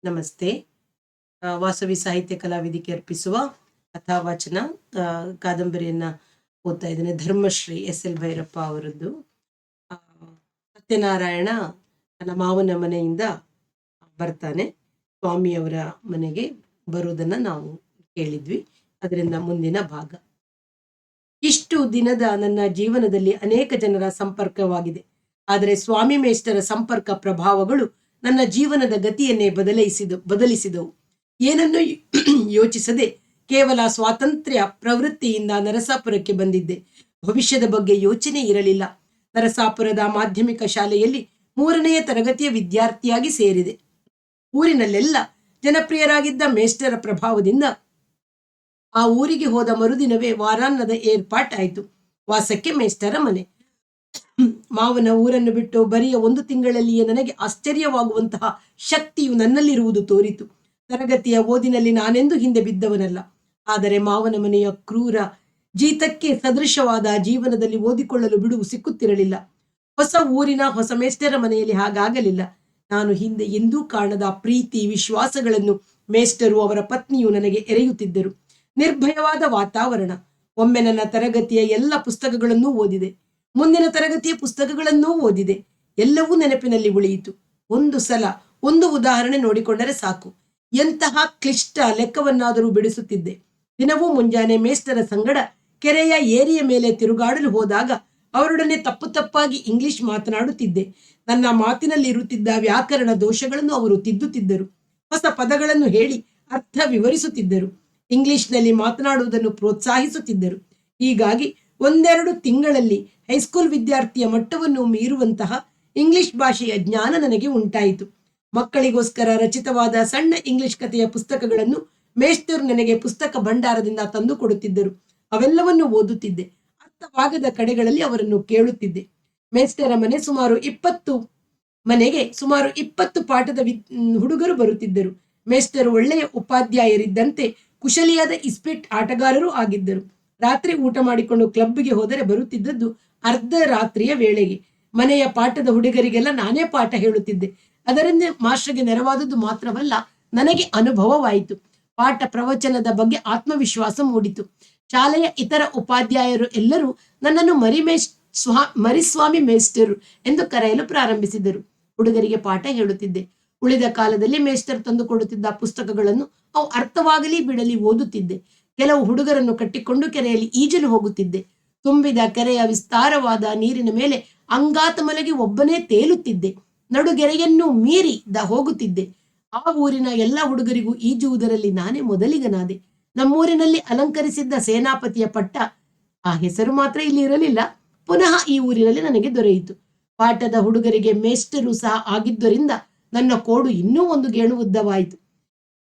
ನಮಸ್ತೆ. ವಾಸವಿ ಸಾಹಿತ್ಯ ಕಲಾವೇದಿಕೆ ಅರ್ಪಿಸುವ ಕಥಾವಾಚನ ಕಾದಂಬರಿಯನ್ನ ಓದ್ತಾ ಇದ್ದೇನೆ. ಧರ್ಮಶ್ರೀ ಎಸ್.ಎಲ್. ಭೈರಪ್ಪ ಅವರದ್ದು. ಸತ್ಯನಾರಾಯಣ ತನ್ನ ಮಾವನ ಮನೆಯಿಂದ ಬರ್ತಾನೆ. ಸ್ವಾಮಿಯವರ ಮನೆಗೆ ಬರುವುದನ್ನು ನಾವು ಕೇಳಿದ್ವಿ. ಅದರಿಂದ ಮುಂದಿನ ಭಾಗ. ಇಷ್ಟು ದಿನದ ನನ್ನ ಜೀವನದಲ್ಲಿ ಅನೇಕ ಜನರ ಸಂಪರ್ಕವಾಗಿದೆ. ಆದರೆ ಸ್ವಾಮಿ ಮೇಷ್ಟರ ಸಂಪರ್ಕ ಪ್ರಭಾವಗಳು ನನ್ನ ಜೀವನದ ಗತಿಯನ್ನೇ ಬದಲಿಸಿದವು. ಏನನ್ನು ಯೋಚಿಸದೆ ಕೇವಲ ಸ್ವಾತಂತ್ರ್ಯ ಪ್ರವೃತ್ತಿಯಿಂದ ನರಸಾಪುರಕ್ಕೆ ಬಂದಿದ್ದೆ. ಭವಿಷ್ಯದ ಬಗ್ಗೆ ಯೋಚನೆ ಇರಲಿಲ್ಲ. ನರಸಾಪುರದ ಮಾಧ್ಯಮಿಕ ಶಾಲೆಯಲ್ಲಿ 3ನೇ ತರಗತಿಯ ವಿದ್ಯಾರ್ಥಿಯಾಗಿ ಸೇರಿದೆ. ಊರಿನಲ್ಲೆಲ್ಲ ಜನಪ್ರಿಯರಾಗಿದ್ದ ಮೇಷ್ಟರ ಪ್ರಭಾವದಿಂದ ಆ ಊರಿಗೆ ಹೋದ ಮರುದಿನವೇ ವಾರಾನ್ನದ ಏರ್ಪಾಟಾಯಿತು. ವಾಸಕ್ಕೆ ಮೇಷ್ಟರ ಮನೆ. ಮಾವನ ಊರನ್ನು ಬಿಟ್ಟು ಬರಿಯ 1 ತಿಂಗಳಲ್ಲಿಯೇ ನನಗೆ ಆಶ್ಚರ್ಯವಾಗುವಂತಹ ಶಕ್ತಿಯು ನನ್ನಲ್ಲಿರುವುದು ತೋರಿತು. ತರಗತಿಯ ಓದಿನಲ್ಲಿ ನಾನೆಂದು ಹಿಂದೆ ಬಿದ್ದವನಲ್ಲ. ಆದರೆ ಮಾವನ ಮನೆಯ ಕ್ರೂರ ಜೀತಕ್ಕೆ ಸದೃಶವಾದ ಜೀವನದಲ್ಲಿ ಓದಿಕೊಳ್ಳಲು ಬಿಡುವು ಸಿಕ್ಕುತ್ತಿರಲಿಲ್ಲ. ಹೊಸ ಊರಿನ ಹೊಸ ಮೇಷ್ಟರ ಮನೆಯಲ್ಲಿ ಹಾಗಾಗಲಿಲ್ಲ. ನಾನು ಹಿಂದೆ ಎಂದೂ ಕಾಣದ ಪ್ರೀತಿ ವಿಶ್ವಾಸಗಳನ್ನು ಮೇಷ್ಟರು ಅವರ ಪತ್ನಿಯು ನನಗೆ ಎರೆಯುತ್ತಿದ್ದರು. ನಿರ್ಭಯವಾದ ವಾತಾವರಣ. ಒಮ್ಮೆ ನನ್ನ ತರಗತಿಯ ಎಲ್ಲ ಪುಸ್ತಕಗಳನ್ನೂ ಓದಿದೆ. ಮುಂದಿನ ತರಗತಿಯ ಪುಸ್ತಕಗಳನ್ನೂ ಓದಿದೆ. ಎಲ್ಲವೂ ನೆನಪಿನಲ್ಲಿ ಉಳಿಯಿತು. ಒಂದು ಸಲ ಒಂದು ಉದಾಹರಣೆ ನೋಡಿಕೊಂಡರೆ ಸಾಕು. ಎಂತಹ ಕ್ಲಿಷ್ಟ ಲೆಕ್ಕವನ್ನಾದರೂ ಬಿಡಿಸುತ್ತಿದ್ದೆ. ದಿನವೂ ಮುಂಜಾನೆ ಮೇಷ್ಟರ ಸಂಗಡ ಕೆರೆಯ ಏರಿಯ ಮೇಲೆ ತಿರುಗಾಡಲು ಹೋದಾಗ ಅವರೊಡನೆ ತಪ್ಪಾಗಿ ಇಂಗ್ಲಿಷ್ ಮಾತನಾಡುತ್ತಿದ್ದೆ. ನನ್ನ ಮಾತಿನಲ್ಲಿ ಇರುತ್ತಿದ್ದ ವ್ಯಾಕರಣ ದೋಷಗಳನ್ನು ಅವರು ತಿದ್ದುತ್ತಿದ್ದರು. ಹೊಸ ಪದಗಳನ್ನು ಹೇಳಿ ಅರ್ಥ ವಿವರಿಸುತ್ತಿದ್ದರು. ಇಂಗ್ಲಿಷ್ನಲ್ಲಿ ಮಾತನಾಡುವುದನ್ನು ಪ್ರೋತ್ಸಾಹಿಸುತ್ತಿದ್ದರು. ಹೀಗಾಗಿ 1-2 ತಿಂಗಳಲ್ಲಿ ಹೈಸ್ಕೂಲ್ ವಿದ್ಯಾರ್ಥಿಯ ಮಟ್ಟವನ್ನು ಮೀರುವಂತಹ ಇಂಗ್ಲಿಷ್ ಭಾಷೆಯ ಜ್ಞಾನ ನನಗೆ ಉಂಟಾಯಿತು. ಮಕ್ಕಳಿಗೋಸ್ಕರ ರಚಿತವಾದ ಸಣ್ಣ ಇಂಗ್ಲಿಷ್ ಕಥೆಯ ಪುಸ್ತಕಗಳನ್ನು ಮೇಷ್ಟರು ನನಗೆ ಪುಸ್ತಕ ಭಂಡಾರದಿಂದ ತಂದು ಕೊಡುತ್ತಿದ್ದರು. ಅವೆಲ್ಲವನ್ನು ಓದುತ್ತಿದ್ದೆ. ಅರ್ಥವಾಗದ ಕಡೆಗಳಲ್ಲಿ ಅವರನ್ನು ಕೇಳುತ್ತಿದ್ದೆ. ಮೇಷ್ಟರ ಮನೆಗೆ ಸುಮಾರು 20 ಪಾಠದ ಹುಡುಗರು ಬರುತ್ತಿದ್ದರು. ಮೇಷ್ಟರು ಒಳ್ಳೆಯ ಉಪಾಧ್ಯಾಯರಿದ್ದಂತೆ ಕುಶಲಿಯಾದ ಇಸ್ಪೀಟ್ ಆಟಗಾರರೂ ಆಗಿದ್ದರು. ರಾತ್ರಿ ಊಟ ಮಾಡಿಕೊಂಡು ಕ್ಲಬ್ಗೆ ಹೋದರೆ ಬರುತ್ತಿದ್ದದ್ದು ಅರ್ಧ ರಾತ್ರಿಯ ವೇಳೆಗೆ. ಮನೆಯ ಪಾಠದ ಹುಡುಗರಿಗೆಲ್ಲ ನಾನೇ ಪಾಠ ಹೇಳುತ್ತಿದ್ದೆ. ಅದರಿಂದ ಮಾಸ್ಟರ್ಗೆ ನೆರವಾದದ್ದು ಮಾತ್ರವಲ್ಲ, ನನಗೆ ಅನುಭವವಾಯಿತು. ಪಾಠ ಪ್ರವಚನದ ಬಗ್ಗೆ ಆತ್ಮವಿಶ್ವಾಸ ಮೂಡಿತು. ಶಾಲೆಯ ಇತರ ಉಪಾಧ್ಯಾಯರು ಎಲ್ಲರೂ ನನ್ನನ್ನು ಮರಿಸ್ವಾಮಿ ಮೇಷ್ಟರು ಎಂದು ಕರೆಯಲು ಪ್ರಾರಂಭಿಸಿದರು. ಹುಡುಗರಿಗೆ ಪಾಠ ಹೇಳುತ್ತಿದ್ದೆ. ಉಳಿದ ಕಾಲದಲ್ಲಿ ಮೇಷ್ಟರ್ ತಂದು ಕೊಡುತ್ತಿದ್ದ ಪುಸ್ತಕಗಳನ್ನು ಅವು ಅರ್ಥವಾಗಲಿ ಬಿಡಲಿ ಓದುತ್ತಿದ್ದೆ. ಕೆಲವು ಹುಡುಗರನ್ನು ಕಟ್ಟಿಕೊಂಡು ಕೆರೆಯಲ್ಲಿ ಈಜಲು ಹೋಗುತ್ತಿದ್ದೆ. ತುಂಬಿದ ಕೆರೆಯ ವಿಸ್ತಾರವಾದ ನೀರಿನ ಮೇಲೆ ಅಂಗಾತ ಮಲಗಿ ಒಬ್ಬನೇ ತೇಲುತ್ತಿದ್ದೆ. ನಡುಗೆರೆಯನ್ನು ಮೀರಿ ಹೋಗುತ್ತಿದ್ದೆ. ಆ ಊರಿನ ಎಲ್ಲ ಹುಡುಗರಿಗೂ ಈಜುವುದರಲ್ಲಿ ನಾನೇ ಮೊದಲಿಗನಾದೆ. ನಮ್ಮೂರಿನಲ್ಲಿ ಅಲಂಕರಿಸಿದ್ದ ಸೇನಾಪತಿಯ ಪಟ್ಟ, ಆ ಹೆಸರು ಮಾತ್ರ ಇಲ್ಲಿ ಇರಲಿಲ್ಲ, ಪುನಃ ಈ ಊರಿನಲ್ಲಿ ನನಗೆ ದೊರೆಯಿತು. ಪಾಠದ ಹುಡುಗರಿಗೆ ಮೇಷ್ಟರು ಸಹ ಆಗಿದ್ದರಿಂದ ನನ್ನ ಕೋಡು ಇನ್ನೂ 1 ಗೇಣು ಉದ್ದವಾಯಿತು.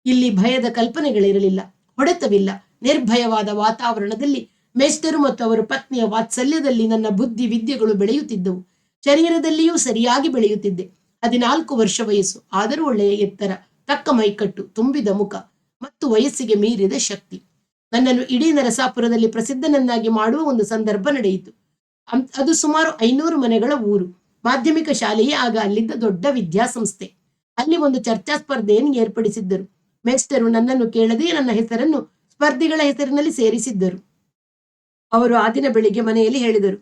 ಇಲ್ಲಿ ಭಯದ ಕಲ್ಪನೆಗಳಿರಲಿಲ್ಲ, ಹೊಡೆತವಿಲ್ಲ. ನಿರ್ಭಯವಾದ ವಾತಾವರಣದಲ್ಲಿ ಮೇಷ್ಟರು ಮತ್ತು ಅವರ ಪತ್ನಿಯ ವಾತ್ಸಲ್ಯದಲ್ಲಿ ನನ್ನ ಬುದ್ಧಿ ವಿದ್ಯೆಗಳು ಬೆಳೆಯುತ್ತಿದ್ದವು. ಶರೀರದಲ್ಲಿಯೂ ಸರಿಯಾಗಿ ಬೆಳೆಯುತ್ತಿದ್ದೆ. 14 ವರ್ಷ ವಯಸ್ಸು, ಆದರೂ ಒಳ್ಳೆಯ ಎತ್ತರ, ತಕ್ಕ ಮೈಕಟ್ಟು, ತುಂಬಿದ ಮುಖ ಮತ್ತು ವಯಸ್ಸಿಗೆ ಮೀರಿದ ಶಕ್ತಿ. ನನ್ನನ್ನು ಇಡೀ ನರಸಾಪುರದಲ್ಲಿ ಪ್ರಸಿದ್ಧನನ್ನಾಗಿ ಮಾಡುವ ಒಂದು ಸಂದರ್ಭ ನಡೆಯಿತು. ಅದು ಸುಮಾರು 500 ಮನೆಗಳ ಊರು. ಮಾಧ್ಯಮಿಕ ಶಾಲೆಯೇ ಆಗ ಅಲ್ಲಿದ್ದ ದೊಡ್ಡ ವಿದ್ಯಾಸಂಸ್ಥೆ. ಅಲ್ಲಿ ಒಂದು ಚರ್ಚಾ ಸ್ಪರ್ಧೆಯನ್ನು ಏರ್ಪಡಿಸಿದ್ದರು. ಮೇಷ್ಟರು ನನ್ನನ್ನು ಕೇಳದೆ ನನ್ನ ಹೆಸರನ್ನು ಸ್ಪರ್ಧಿಗಳ ಹೆಸರಿನಲ್ಲಿ ಸೇರಿಸಿದ್ದರು. ಅವರು ಆ ದಿನ ಬೆಳಿಗ್ಗೆ ಮನೆಯಲ್ಲಿ ಹೇಳಿದರು,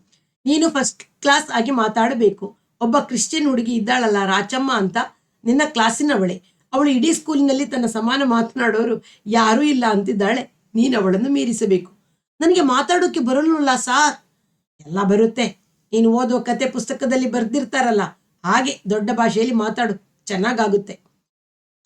ನೀನು ಫಸ್ಟ್ ಕ್ಲಾಸ್ ಆಗಿ ಮಾತಾಡಬೇಕು. ಒಬ್ಬ ಕ್ರಿಶ್ಚಿಯನ್ ಹುಡುಗಿ ಇದ್ದಾಳಲ್ಲ, ರಾಚಮ್ಮ ಅಂತ, ನಿನ್ನ ಕ್ಲಾಸಿನವಳೆ. ಅವಳು ಇಡೀ ಸ್ಕೂಲಿನಲ್ಲಿ ತನ್ನ ಸಮಾನ ಮಾತನಾಡೋರು ಯಾರೂ ಇಲ್ಲ ಅಂತಿದ್ದಾಳೆ. ನೀನು ಅವಳನ್ನು ಮೀರಿಸಬೇಕು. ನನಗೆ ಮಾತಾಡೋಕೆ ಬರಲಿಲ್ಲ ಸಾರ್. ಎಲ್ಲ ಬರುತ್ತೆ. ನೀನು ಓದೋ ಕತೆ ಪುಸ್ತಕದಲ್ಲಿ ಬರ್ದಿರ್ತಾರಲ್ಲ, ಹಾಗೆ ದೊಡ್ಡ ಭಾಷೆಯಲ್ಲಿ ಮಾತಾಡು, ಚೆನ್ನಾಗಾಗುತ್ತೆ.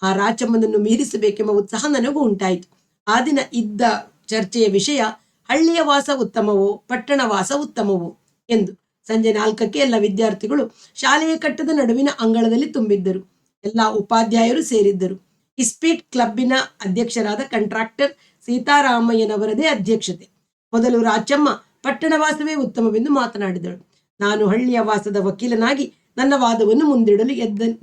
ಆ ರಾಚಮ್ಮನನ್ನು ಮೀರಿಸಬೇಕೆಂಬ ಉತ್ಸಾಹ ನನಗೂ ಉಂಟಾಯಿತು. ಆ ದಿನ ಇದ್ದ ಚರ್ಚೆಯ ವಿಷಯ ಹಳ್ಳಿಯ ವಾಸ ಉತ್ತಮವೋ ಪಟ್ಟಣ ವಾಸ ಉತ್ತಮವೋ ಎಂದು. ಸಂಜೆ 4ಕ್ಕೆ ಎಲ್ಲ ವಿದ್ಯಾರ್ಥಿಗಳು ಶಾಲೆಯ ಕಟ್ಟದ ನಡುವಿನ ಅಂಗಳದಲ್ಲಿ ತುಂಬಿದ್ದರು. ಎಲ್ಲ ಉಪಾಧ್ಯಾಯರು ಸೇರಿದ್ದರು. ಇಸ್ಪೀಟ್ ಕ್ಲಬ್ಬಿನ ಅಧ್ಯಕ್ಷರಾದ ಕಂಟ್ರಾಕ್ಟರ್ ಸೀತಾರಾಮಯ್ಯನವರದೇ ಅಧ್ಯಕ್ಷತೆ. ಮೊದಲು ರಾಚಮ್ಮ ಪಟ್ಟಣವಾಸವೇ ಉತ್ತಮವೆಂದು ಮಾತನಾಡಿದಳು. ನಾನು ಹಳ್ಳಿಯ ವಾಸದ ವಕೀಲನಾಗಿ ನನ್ನ ವಾದವನ್ನು ಮುಂದಿಡಲು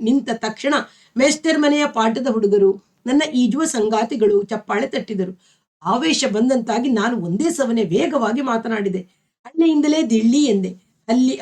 ನಿಂತ ತಕ್ಷಣ ಮೇಷ್ಟರ್ ಮನೆಯ ಪಾಠದ ಹುಡುಗರು, ನನ್ನ ಈಜುವ ಸಂಗಾತಿಗಳು ಚಪ್ಪಾಳೆ ತಟ್ಟಿದರು. ಆವೇಶ ಬಂದಂತಾಗಿ ನಾನು ಒಂದೇ ಸವನೆ ವೇಗವಾಗಿ ಮಾತನಾಡಿದೆ. ಹಳ್ಳಿಯಿಂದಲೇ ದಿಳ್ಳಿ ಎಂದೆ.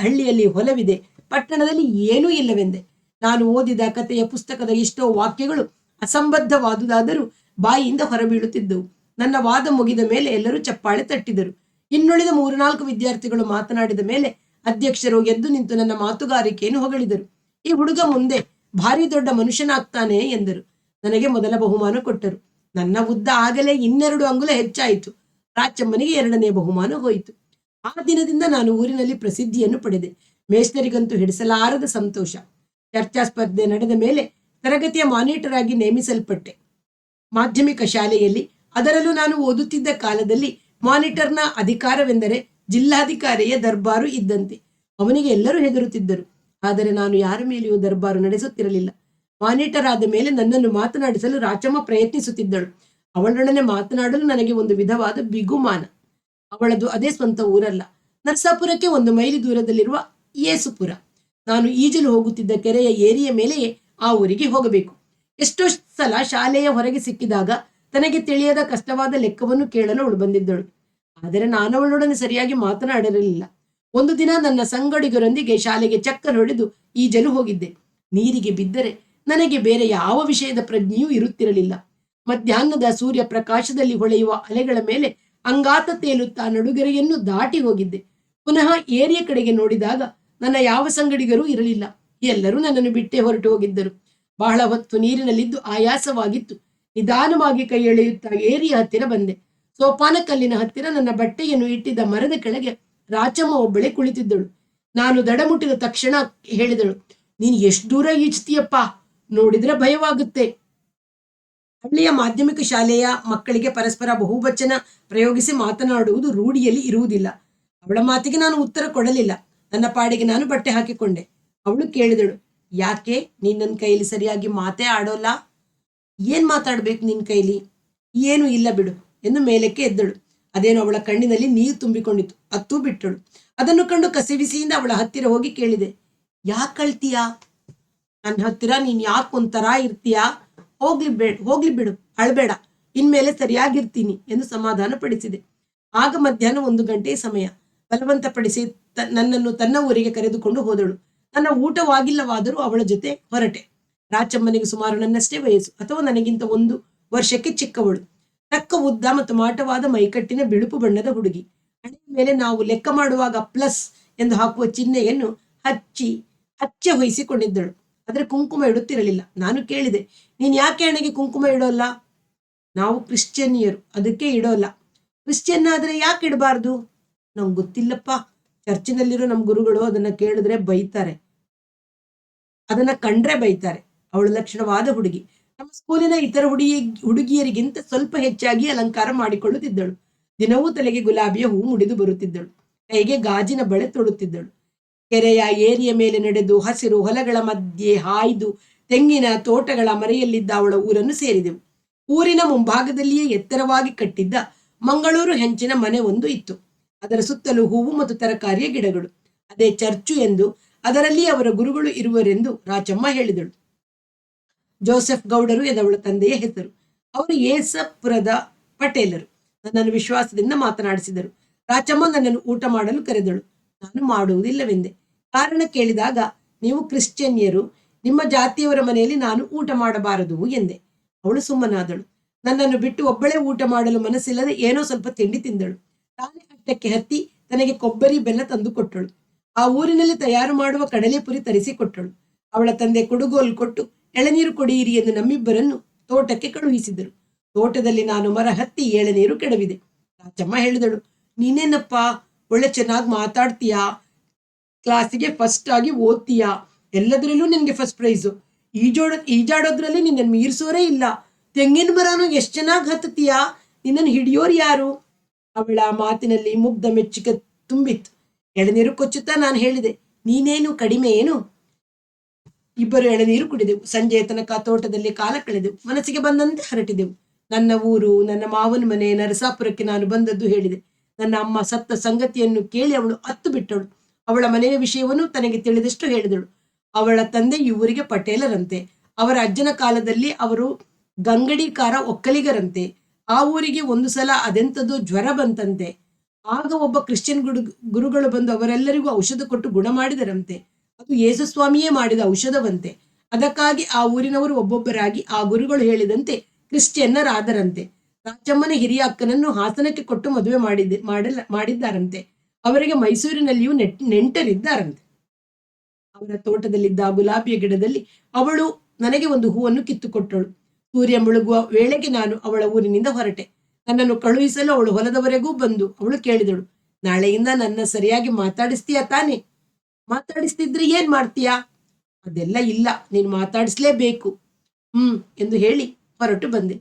ಹಳ್ಳಿಯಲ್ಲಿ ಹೊಲವಿದೆ, ಪಟ್ಟಣದಲ್ಲಿ ಏನೂ ಇಲ್ಲವೆಂದೆ. ನಾನು ಓದಿದ ಕಥೆಯ ಪುಸ್ತಕದ ಎಷ್ಟೋ ವಾಕ್ಯಗಳು ಅಸಂಬದ್ಧವಾದುದಾದರೂ ಬಾಯಿಯಿಂದ ಹೊರಬೀಳುತ್ತಿದ್ದವು. ನನ್ನ ವಾದ ಮುಗಿದ ಮೇಲೆ ಎಲ್ಲರೂ ಚಪ್ಪಾಳೆ ತಟ್ಟಿದರು. ಇನ್ನುಳಿದ 3-4 ವಿದ್ಯಾರ್ಥಿಗಳು ಮಾತನಾಡಿದ ಮೇಲೆ ಅಧ್ಯಕ್ಷರು ಎದ್ದು ನಿಂತು ನನ್ನ ಮಾತುಗಾರಿಕೆಯನ್ನು ಹೊಗಳಿದರು. ಈ ಹುಡುಗ ಮುಂದೆ ಭಾರಿ ದೊಡ್ಡ ಮನುಷ್ಯನಾಗ್ತಾನೆ ಎಂದರು. ನನಗೆ ಮೊದಲ ಬಹುಮಾನ ಕೊಟ್ಟರು. ನನ್ನ ಉದ್ದ ಆಗಲೇ 2 ಅಂಗುಲ ಹೆಚ್ಚಾಯಿತು. ರಾಚಮ್ಮನಿಗೆ 2ನೇ ಬಹುಮಾನ ಹೋಯಿತು. ಆ ದಿನದಿಂದ ನಾನು ಊರಿನಲ್ಲಿ ಪ್ರಸಿದ್ಧಿಯನ್ನು ಪಡೆದೆ. ಮೇಷ್ನರಿಗಂತೂ ಹಿಡಿಸಲಾರದ ಸಂತೋಷ. ಚರ್ಚಾ ಸ್ಪರ್ಧೆ ನಡೆದ ಮೇಲೆ ತರಗತಿಯ ಮಾನಿಟರ್ ಆಗಿ ನೇಮಿಸಲ್ಪಟ್ಟೆ. ಮಾಧ್ಯಮಿಕ ಶಾಲೆಯಲ್ಲಿ, ಅದರಲ್ಲೂ ನಾನು ಓದುತ್ತಿದ್ದ ಕಾಲದಲ್ಲಿ, ಮಾನಿಟರ್ನ ಅಧಿಕಾರವೆಂದರೆ ಜಿಲ್ಲಾಧಿಕಾರಿಯ ದರ್ಬಾರು ಇದ್ದಂತೆ. ಅವನಿಗೆ ಎಲ್ಲರೂ ಹೆದರುತ್ತಿದ್ದರು. ಆದರೆ ನಾನು ಯಾರ ಮೇಲೆಯೂ ದರ್ಬಾರು ನಡೆಸುತ್ತಿರಲಿಲ್ಲ. ಮಾನಿಟರ್ ಆದ ಮೇಲೆ ನನ್ನನ್ನು ಮಾತನಾಡಿಸಲು ರಾಚಮ್ಮ ಪ್ರಯತ್ನಿಸುತ್ತಿದ್ದಳು. ಅವಳೊಡನೆ ಮಾತನಾಡಲು ನನಗೆ ಒಂದು ವಿಧವಾದ ಬಿಗುಮಾನ. ಅವಳದು ಅದೇ ಸ್ವಂತ ಊರಲ್ಲ. ನರಸಾಪುರಕ್ಕೆ 1 ಮೈಲಿ ದೂರದಲ್ಲಿರುವ ಯೇಸುಪುರ. ನಾನು ಈಜಲು ಹೋಗುತ್ತಿದ್ದ ಕೆರೆಯ ಏರಿಯ ಮೇಲೆಯೇ ಆ ಊರಿಗೆ ಹೋಗಬೇಕು. ಎಷ್ಟೋ ಸಲ ಶಾಲೆಯ ಹೊರಗೆ ಸಿಕ್ಕಿದಾಗ ತನಗೆ ತಿಳಿಯದ ಕಷ್ಟವಾದ ಲೆಕ್ಕವನ್ನು ಕೇಳಲು ಅವಳು ಬಂದಿದ್ದಳು. ಆದರೆ ನಾನು ಅವಳೊಡನೆ ಸರಿಯಾಗಿ ಮಾತನಾಡಿರಲಿಲ್ಲ. ಒಂದು ದಿನ ನನ್ನ ಸಂಗಡಿಗರೊಂದಿಗೆ ಶಾಲೆಗೆ ಚಕ್ಕರ್ ಹೊಡೆದು ಈಜಲು ಹೋಗಿದ್ದೆ. ನೀರಿಗೆ ಬಿದ್ದರೆ ನನಗೆ ಬೇರೆ ಯಾವ ವಿಷಯದ ಪ್ರಜ್ಞೆಯೂ ಇರುತ್ತಿರಲಿಲ್ಲ. ಮಧ್ಯಾಹ್ನದ ಸೂರ್ಯ ಪ್ರಕಾಶದಲ್ಲಿ ಹೊಳೆಯುವ ಅಲೆಗಳ ಮೇಲೆ ಅಂಗಾತ ತೇಲುತ್ತಾ ನಡುಗೆರೆಯನ್ನು ದಾಟಿ ಹೋಗಿದ್ದೆ. ಪುನಃ ಏರಿಯ ಕಡೆಗೆ ನೋಡಿದಾಗ ನನ್ನ ಯಾವ ಸಂಗಡಿಗರೂ ಇರಲಿಲ್ಲ. ಎಲ್ಲರೂ ನನ್ನನ್ನು ಬಿಟ್ಟೇ ಹೊರಟು ಹೋಗಿದ್ದರು. ಬಹಳ ಹೊತ್ತು ನೀರಿನಲ್ಲಿದ್ದು ಆಯಾಸವಾಗಿತ್ತು. ನಿಧಾನವಾಗಿ ಕೈ ಎಳೆಯುತ್ತಾ ಏರಿಯ ಹತ್ತಿರ ಬಂದೆ. ಸೋಪಾನ ಕಲ್ಲಿನ ಹತ್ತಿರ ನನ್ನ ಬಟ್ಟೆಯನ್ನು ಇಟ್ಟಿದ್ದ ಮರದ ಕೆಳಗೆ ರಾಚಮ್ಮ ಒಬ್ಬಳೆ ಕುಳಿತಿದ್ದಳು. ನಾನು ದಡ ಮುಟ್ಟಿದ ತಕ್ಷಣ ಹೇಳಿದಳು, ನೀನು ಎಷ್ಟು ದೂರ ಈಜ್ತೀಯಪ್ಪ, ನೋಡಿದ್ರೆ ಭಯವಾಗುತ್ತೆ. ಹಳ್ಳಿಯ ಮಾಧ್ಯಮಿಕ ಶಾಲೆಯ ಮಕ್ಕಳಿಗೆ ಪರಸ್ಪರ ಬಹುವಚನ ಪ್ರಯೋಗಿಸಿ ಮಾತನಾಡುವುದು ರೂಢಿಯಲ್ಲಿ ಇರುವುದಿಲ್ಲ. ಅವಳ ಮಾತಿಗೆ ನಾನು ಉತ್ತರ ಕೊಡಲಿಲ್ಲ. ನನ್ನ ಪಾಡಿಗೆ ನಾನು ಬಟ್ಟೆ ಹಾಕಿಕೊಂಡೆ. ಅವಳು ಕೇಳಿದಳು, ಯಾಕೆ ನೀನ್ ನನ್ನ ಕೈಲಿ ಸರಿಯಾಗಿ ಮಾತೇ ಆಡೋಲ್ಲ? ಏನ್ ಮಾತಾಡ್ಬೇಕು ನಿನ್ ಕೈಲಿ? ಏನು ಇಲ್ಲ ಬಿಡು ಎಂದು ಮೇಲಕ್ಕೆ ಎದ್ದಳು. ಅದೇನು ಅವಳ ಕಣ್ಣಿನಲ್ಲಿ ನೀರು ತುಂಬಿಕೊಂಡಿತು. ಅತ್ತೂ ಬಿಟ್ಟಳು. ಅದನ್ನು ಕಂಡು ಕಸಿವಿಸಿಯಿಂದ ಅವಳ ಹತ್ತಿರ ಹೋಗಿ ಕೇಳಿದೆ, ಯಾಕೆ ಅಳ್ತೀಯಾ? ನನ್ನ ಹತ್ತಿರ ನೀನ್ ಯಾಕೆ ಒಂಥರ ಇರ್ತೀಯಾ? ಹೋಗ್ಲಿ ಬಿಡು, ಅಳ್ಬೇಡ, ಇನ್ಮೇಲೆ ಸರಿಯಾಗಿರ್ತೀನಿ ಎಂದು ಸಮಾಧಾನ ಪಡಿಸಿದೆ. ಆಗ ಮಧ್ಯಾಹ್ನ 1 ಗಂಟೆ ಸಮಯ. ಬಲವಂತಪಡಿಸಿ ನನ್ನನ್ನು ತನ್ನ ಊರಿಗೆ ಕರೆದುಕೊಂಡು ಹೋದಳು. ನನ್ನ ಊಟವಾಗಿಲ್ಲವಾದರೂ ಅವಳ ಜೊತೆ ಹೊರಟೆ. ರಾಚಮ್ಮನಿಗೆ ಸುಮಾರು ನನ್ನಷ್ಟೇ ವಯಸ್ಸು, ಅಥವಾ ನನಗಿಂತ 1 ವರ್ಷಕ್ಕೆ ಚಿಕ್ಕವಳು. ತಕ್ಕ ಉದ್ದ ಮತ್ತು ಮಾಟವಾದ ಮೈಕಟ್ಟಿನ ಬಿಳುಪು ಬಣ್ಣದ ಹುಡುಗಿ. ಹಣೆಯ ಮೇಲೆ ನಾವು ಲೆಕ್ಕ ಮಾಡುವಾಗ ಪ್ಲಸ್ ಎಂದು ಹಾಕುವ ಚಿಹ್ನೆಯನ್ನು ಹಚ್ಚೆ ಹೊಯ್ಸಿಕೊಂಡಿದ್ದಳು. ಆದರೆ ಕುಂಕುಮ ಇಡುತ್ತಿರಲಿಲ್ಲ. ನಾನು ಕೇಳಿದೆ, ನೀನ್ ಯಾಕೆ ಹಣೆಗೆ ಕುಂಕುಮ ಇಡೋಲ್ಲ? ನಾವು ಕ್ರಿಶ್ಚಿಯನ್ನಿಯರು, ಅದಕ್ಕೆ ಇಡೋಲ್ಲ. ಕ್ರಿಶ್ಚಿಯನ್ ಆದ್ರೆ ಯಾಕೆ ಇಡಬಾರ್ದು? ನಂಗೆ ಗೊತ್ತಿಲ್ಲಪ್ಪ. ಚರ್ಚಿನಲ್ಲಿರೋ ನಮ್ಮ ಗುರುಗಳು ಅದನ್ನ ಕೇಳಿದ್ರೆ ಬೈತಾರೆ, ಅದನ್ನ ಕಂಡ್ರೆ ಬೈತಾರೆ. ಅವಳು ಲಕ್ಷಣವಾದ ಹುಡುಗಿ. ನಮ್ಮ ಸ್ಕೂಲಿನ ಇತರ ಹುಡುಗಿಯರಿಗಿಂತ ಸ್ವಲ್ಪ ಹೆಚ್ಚಾಗಿ ಅಲಂಕಾರ ಮಾಡಿಕೊಳ್ಳುತ್ತಿದ್ದಳು. ದಿನವೂ ತಲೆಗೆ ಗುಲಾಬಿಯ ಹೂ ಮುಡಿದು ಬರುತ್ತಿದ್ದಳು. ಕೈಗೆ ಗಾಜಿನ ಬಳೆ ತೊಡುತ್ತಿದ್ದಳು. ಕೆರೆಯ ಏರಿಯ ಮೇಲೆ ನಡೆದು ಹಸಿರು ಹೊಲಗಳ ಮಧ್ಯೆ ಹಾಯ್ದು ತೆಂಗಿನ ತೋಟಗಳ ಮರೆಯಲ್ಲಿದ್ದ ಅವಳ ಊರನ್ನು ಸೇರಿದೆವು. ಊರಿನ ಮುಂಭಾಗದಲ್ಲಿಯೇ ಎತ್ತರವಾಗಿ ಕಟ್ಟಿದ್ದ ಮಂಗಳೂರು ಹೆಂಚಿನ ಮನೆ ಒಂದು ಇತ್ತು. ಅದರ ಸುತ್ತಲೂ ಹೂವು ಮತ್ತು ತರಕಾರಿಯ ಗಿಡಗಳು. ಅದೇ ಚರ್ಚು ಎಂದು, ಅದರಲ್ಲಿ ಅವರ ಗುರುಗಳು ಇರುವರೆಂದು ರಾಚಮ್ಮ ಹೇಳಿದಳು. ಜೋಸೆಫ್ ಗೌಡರು ಎಂದವಳ ತಂದೆಯ ಹೆಸರು. ಅವರು ಏಸಪುರದ ಪಟೇಲರು. ನನ್ನನ್ನು ವಿಶ್ವಾಸದಿಂದ ಮಾತನಾಡಿಸಿದರು. ರಾಚಮ್ಮ ನನ್ನನ್ನು ಊಟ ಮಾಡಲು ಕರೆದಳು. ನಾನು ಮಾಡುವುದಿಲ್ಲವೆಂದೆ. ಕಾರಣ ಕೇಳಿದಾಗ, ನೀವು ಕ್ರಿಶ್ಚಿಯನ್ಯರು, ನಿಮ್ಮ ಜಾತಿಯವರ ಮನೆಯಲ್ಲಿ ನಾನು ಊಟ ಮಾಡಬಾರದು ಎಂದೆ. ಅವಳು ಸುಮ್ಮನಾದಳು. ನನ್ನನ್ನು ಬಿಟ್ಟು ಒಬ್ಬಳೇ ಊಟ ಮಾಡಲು ಮನಸ್ಸಿಲ್ಲದೆ ಏನೋ ಸ್ವಲ್ಪ ತಿಂಡಿ ತಿಂದಳು. ತಾನೇ ಅಟ್ಟಕ್ಕೆ ಹತ್ತಿ ತನಗೆ ಕೊಬ್ಬರಿ ಬೆಲ್ಲ ತಂದು ಕೊಟ್ಟಳು. ಆ ಊರಿನಲ್ಲಿ ತಯಾರು ಮಾಡುವ ಕಡಲೆಪುರಿ ತರಿಸಿಕೊಟ್ಟಳು. ಅವಳ ತಂದೆ ಕುಡುಗೋಲು ಕೊಟ್ಟು ಎಳನೀರು ಕೊಡಿಯಿರಿ ಎಂದು ನಮ್ಮಿಬ್ಬರನ್ನು ತೋಟಕ್ಕೆ ಕಳುಹಿಸಿದರು. ತೋಟದಲ್ಲಿ ನಾನು ಮರ ಹತ್ತಿ ಎಳನೀರು ಕೆಡವಿದೆ. ರಾಚಮ್ಮ ಹೇಳಿದಳು, ನೀನೇನಪ್ಪ ಒಳ್ಳೆ ಚೆನ್ನಾಗಿ ಮಾತಾಡ್ತೀಯಾ, ಕ್ಲಾಸಿಗೆ ಫಸ್ಟ್ ಆಗಿ ಓದ್ತೀಯಾ, ಎಲ್ಲದರಲ್ಲೂ ನಿನ್ಗೆ ಫಸ್ಟ್ ಪ್ರೈಸು, ಈಜಾಡೋದ್ರಲ್ಲಿ ನಿನ್ನನ್ನು ಮೀರಿಸೋರೇ ಇಲ್ಲ, ತೆಂಗಿನ ಮರನು ಎಷ್ಟು ಚೆನ್ನಾಗಿ ಹತ್ತತೀಯಾ, ನಿನ್ನನ್ನು ಹಿಡಿಯೋರು ಯಾರು? ಅವಳ ಮಾತಿನಲ್ಲಿ ಮುಗ್ಧ ಮೆಚ್ಚುಗೆ ತುಂಬಿತ್ತು. ಎಳನೀರು ಕೊಚ್ಚುತ್ತಾ ನಾನು ಹೇಳಿದೆ, ನೀನೇನು ಕಡಿಮೆ ಏನು? ಇಬ್ಬರು ಎಳನೀರು ಕುಡಿದೆವು. ಸಂಜೆಯ ತನಕ ತೋಟದಲ್ಲಿ ಕಾಲ ಕಳೆದೆವು. ಮನಸ್ಸಿಗೆ ಬಂದಂತೆ ಹರಟಿದೆವು. ನನ್ನ ಊರು, ನನ್ನ ಮಾವನ ಮನೆ ನರಸಾಪುರಕ್ಕೆ ನಾನು ಬಂದದ್ದು ಹೇಳಿದೆ. ನನ್ನ ಅಮ್ಮ ಸತ್ತ ಸಂಗತಿಯನ್ನು ಕೇಳಿ ಅವಳು ಅತ್ತು ಬಿಟ್ಟಳು. ಅವಳ ಮನೆಯ ವಿಷಯವನ್ನು ತನಗೆ ತಿಳಿದಷ್ಟು ಹೇಳಿದಳು. ಅವಳ ತಂದೆ ಈ ಊರಿಗೆ ಪಟೇಲರಂತೆ. ಅವರ ಅಜ್ಜನ ಕಾಲದಲ್ಲಿ ಅವರು ಗಂಗಡಿಕಾರ ಒಕ್ಕಲಿಗರಂತೆ. ಆ ಊರಿಗೆ ಒಂದು ಸಲ ಅದೆಂಥದ್ದು ಜ್ವರ ಬಂತಂತೆ. ಆಗ ಒಬ್ಬ ಕ್ರಿಶ್ಚಿಯನ್ ಗುರುಗಳು ಬಂದು ಅವರೆಲ್ಲರಿಗೂ ಔಷಧ ಕೊಟ್ಟು ಗುಣ ಮಾಡಿದರಂತೆ. ಅದು ಯೇಸುಸ್ವಾಮಿಯೇ ಮಾಡಿದ ಔಷಧವಂತೆ. ಅದಕ್ಕಾಗಿ ಆ ಊರಿನವರು ಒಬ್ಬೊಬ್ಬರಾಗಿ ಆ ಗುರುಗಳು ಹೇಳಿದಂತೆ ಕ್ರಿಶ್ಚಿಯನ್ನರಾದರಂತೆ. ರಾಚಮ್ಮನ ಹಿರಿಯ ಅಕ್ಕನನ್ನು ಹಾಸನಕ್ಕೆ ಕೊಟ್ಟು ಮದುವೆ ಮಾಡಿದ್ದಾರಂತೆ. ಅವರಿಗೆ ಮೈಸೂರಿನಲ್ಲಿಯೂ ನೆಂಟರಿದ್ದಾರಂತೆ. ಅವರ ತೋಟದಲ್ಲಿದ್ದ ಗುಲಾಬಿಯ ಗಿಡದಲ್ಲಿ ಅವಳು ನನಗೆ ಒಂದು ಹೂವನ್ನು ಕಿತ್ತುಕೊಟ್ಟಳು. ಸೂರ್ಯ ಮುಳುಗುವ ವೇಳೆಗೆ ನಾನು ಅವಳ ಊರಿನಿಂದ ಹೊರಟೆ. ನನ್ನನ್ನು ಕಳುಹಿಸಲು ಅವಳು ಹೊಲದವರೆಗೂ ಬಂದು ಅವಳು ಕೇಳಿದಳು, ನಾಳೆಯಿಂದ ನನ್ನ ಸರಿಯಾಗಿ ಮಾತಾಡಿಸ್ತೀಯಾ ತಾನೆ? ಮಾತಾಡಿಸ್ತಿದ್ರೆ ಏನ್ ಮಾಡ್ತೀಯಾ? ಅದೆಲ್ಲ ಇಲ್ಲ, ನೀನು ಮಾತಾಡಿಸ್ಲೇಬೇಕು ಎಂದು ಹೇಳಿ ಹೊರಟು ಬಂದೆ.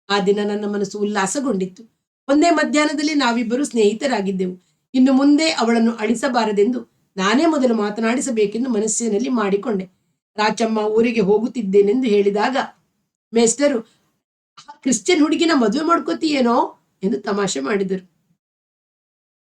ಆ ದಿನ ನನ್ನ ಮನಸ್ಸು ಉಲ್ಲಾಸಗೊಂಡಿತ್ತು. ಒಂದೇ ಮಧ್ಯಾಹ್ನದಲ್ಲಿ ನಾವಿಬ್ಬರು ಸ್ನೇಹಿತರಾಗಿದ್ದೆವು. ಇನ್ನು ಮುಂದೆ ಅವಳನ್ನು ಅಳಿಸಬಾರದೆಂದು ನಾನೇ ಮೊದಲು ಮಾತನಾಡಿಸಬೇಕೆಂದು ಮನಸ್ಸಿನಲ್ಲಿ ಮಾಡಿಕೊಂಡೆ. ರಾಚಮ್ಮ ಊರಿಗೆ ಹೋಗುತ್ತಿದ್ದೇನೆಂದು ಹೇಳಿದಾಗ ಮೇಸ್ಟರು, ಕ್ರಿಶ್ಚಿಯನ್ ಹುಡುಗಿನ ಮದುವೆ ಮಾಡ್ಕೋತೀಯೇನೋ ಎಂದು ತಮಾಷೆ ಮಾಡಿದರು.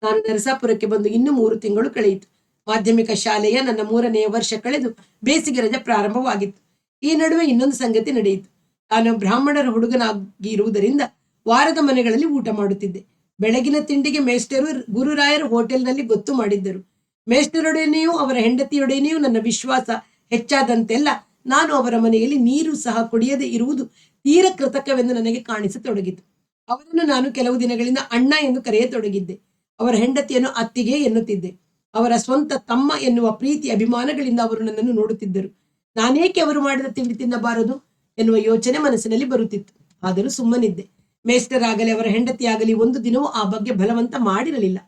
ನಾನು ನರಸಾಪುರಕ್ಕೆ ಬಂದು ಇನ್ನು 3 ತಿಂಗಳು ಕಳೆಯಿತು. ಮಾಧ್ಯಮಿಕ ಶಾಲೆಯ ನನ್ನ 3ನೇ ವರ್ಷ ಕಳೆದು ಬೇಸಿಗೆ ರಜೆ ಪ್ರಾರಂಭವಾಗಿತ್ತು. ಈ ನಡುವೆ ಇನ್ನೊಂದು ಸಂಗತಿ ನಡೆಯಿತು. ನಾನು ಬ್ರಾಹ್ಮಣರ ಹುಡುಗನಾಗಿರುವುದರಿಂದ ವಾರದ ಮನೆಗಳಲ್ಲಿ ಊಟ ಮಾಡುತ್ತಿದ್ದೆ. ಬೆಳಗಿನ ತಿಂಡಿಗೆ ಮೇಸ್ಟರು ಗುರುರಾಯರ ಹೋಟೆಲ್ನಲ್ಲಿ ಗೊತ್ತು ಮಾಡಿದ್ದರು. ಮೇಸ್ಟರೊಡನೆಯೂ ಅವರ ಹೆಂಡತಿಯೊಡನೆಯೂ ನನ್ನ ವಿಶ್ವಾಸ ಹೆಚ್ಚಾದಂತೆಲ್ಲ ನಾನು ಅವರ ಮನೆಯಲ್ಲಿ ನೀರು ಸಹ ಕುಡಿಯದೆ ಇರುವುದು ತೀರ ಕೃತಕವೆಂದು ನನಗೆ ಕಾಣಿಸತೊಡಗಿತು. ಅವರನ್ನು ನಾನು ಕೆಲವು ದಿನಗಳಿಂದ ಅಣ್ಣ ಎಂದು ಕರೆಯತೊಡಗಿದ್ದೆ. ಅವರ ಹೆಂಡತಿಯನ್ನು ಅತ್ತಿಗೆ ಎನ್ನುತ್ತಿದ್ದೆ. ಅವರ ಸ್ವಂತ ತಮ್ಮ ಎನ್ನುವ ಪ್ರೀತಿ ಅಭಿಮಾನಗಳಿಂದ ಅವರು ನನ್ನನ್ನು ನೋಡುತ್ತಿದ್ದರು. ನಾನೇಕೆ ಅವರು ಮಾಡಿದ ತಿಂಡಿ ತಿನ್ನಬಾರದು ಎನ್ನುವ ಯೋಚನೆ ಮನಸ್ಸಿನಲ್ಲಿ ಬರುತ್ತಿತ್ತು. ಆದರೂ ಸುಮ್ಮನಿದ್ದೆ. ಮೇಸ್ಟರ್ ಆಗಲಿ ಅವರ ಹೆಂಡತಿಯಾಗಲಿ ಒಂದು ದಿನವೂ ಆ ಬಗ್ಗೆ ಬಲವಂತ ಮಾಡಿರಲಿಲ್ಲ.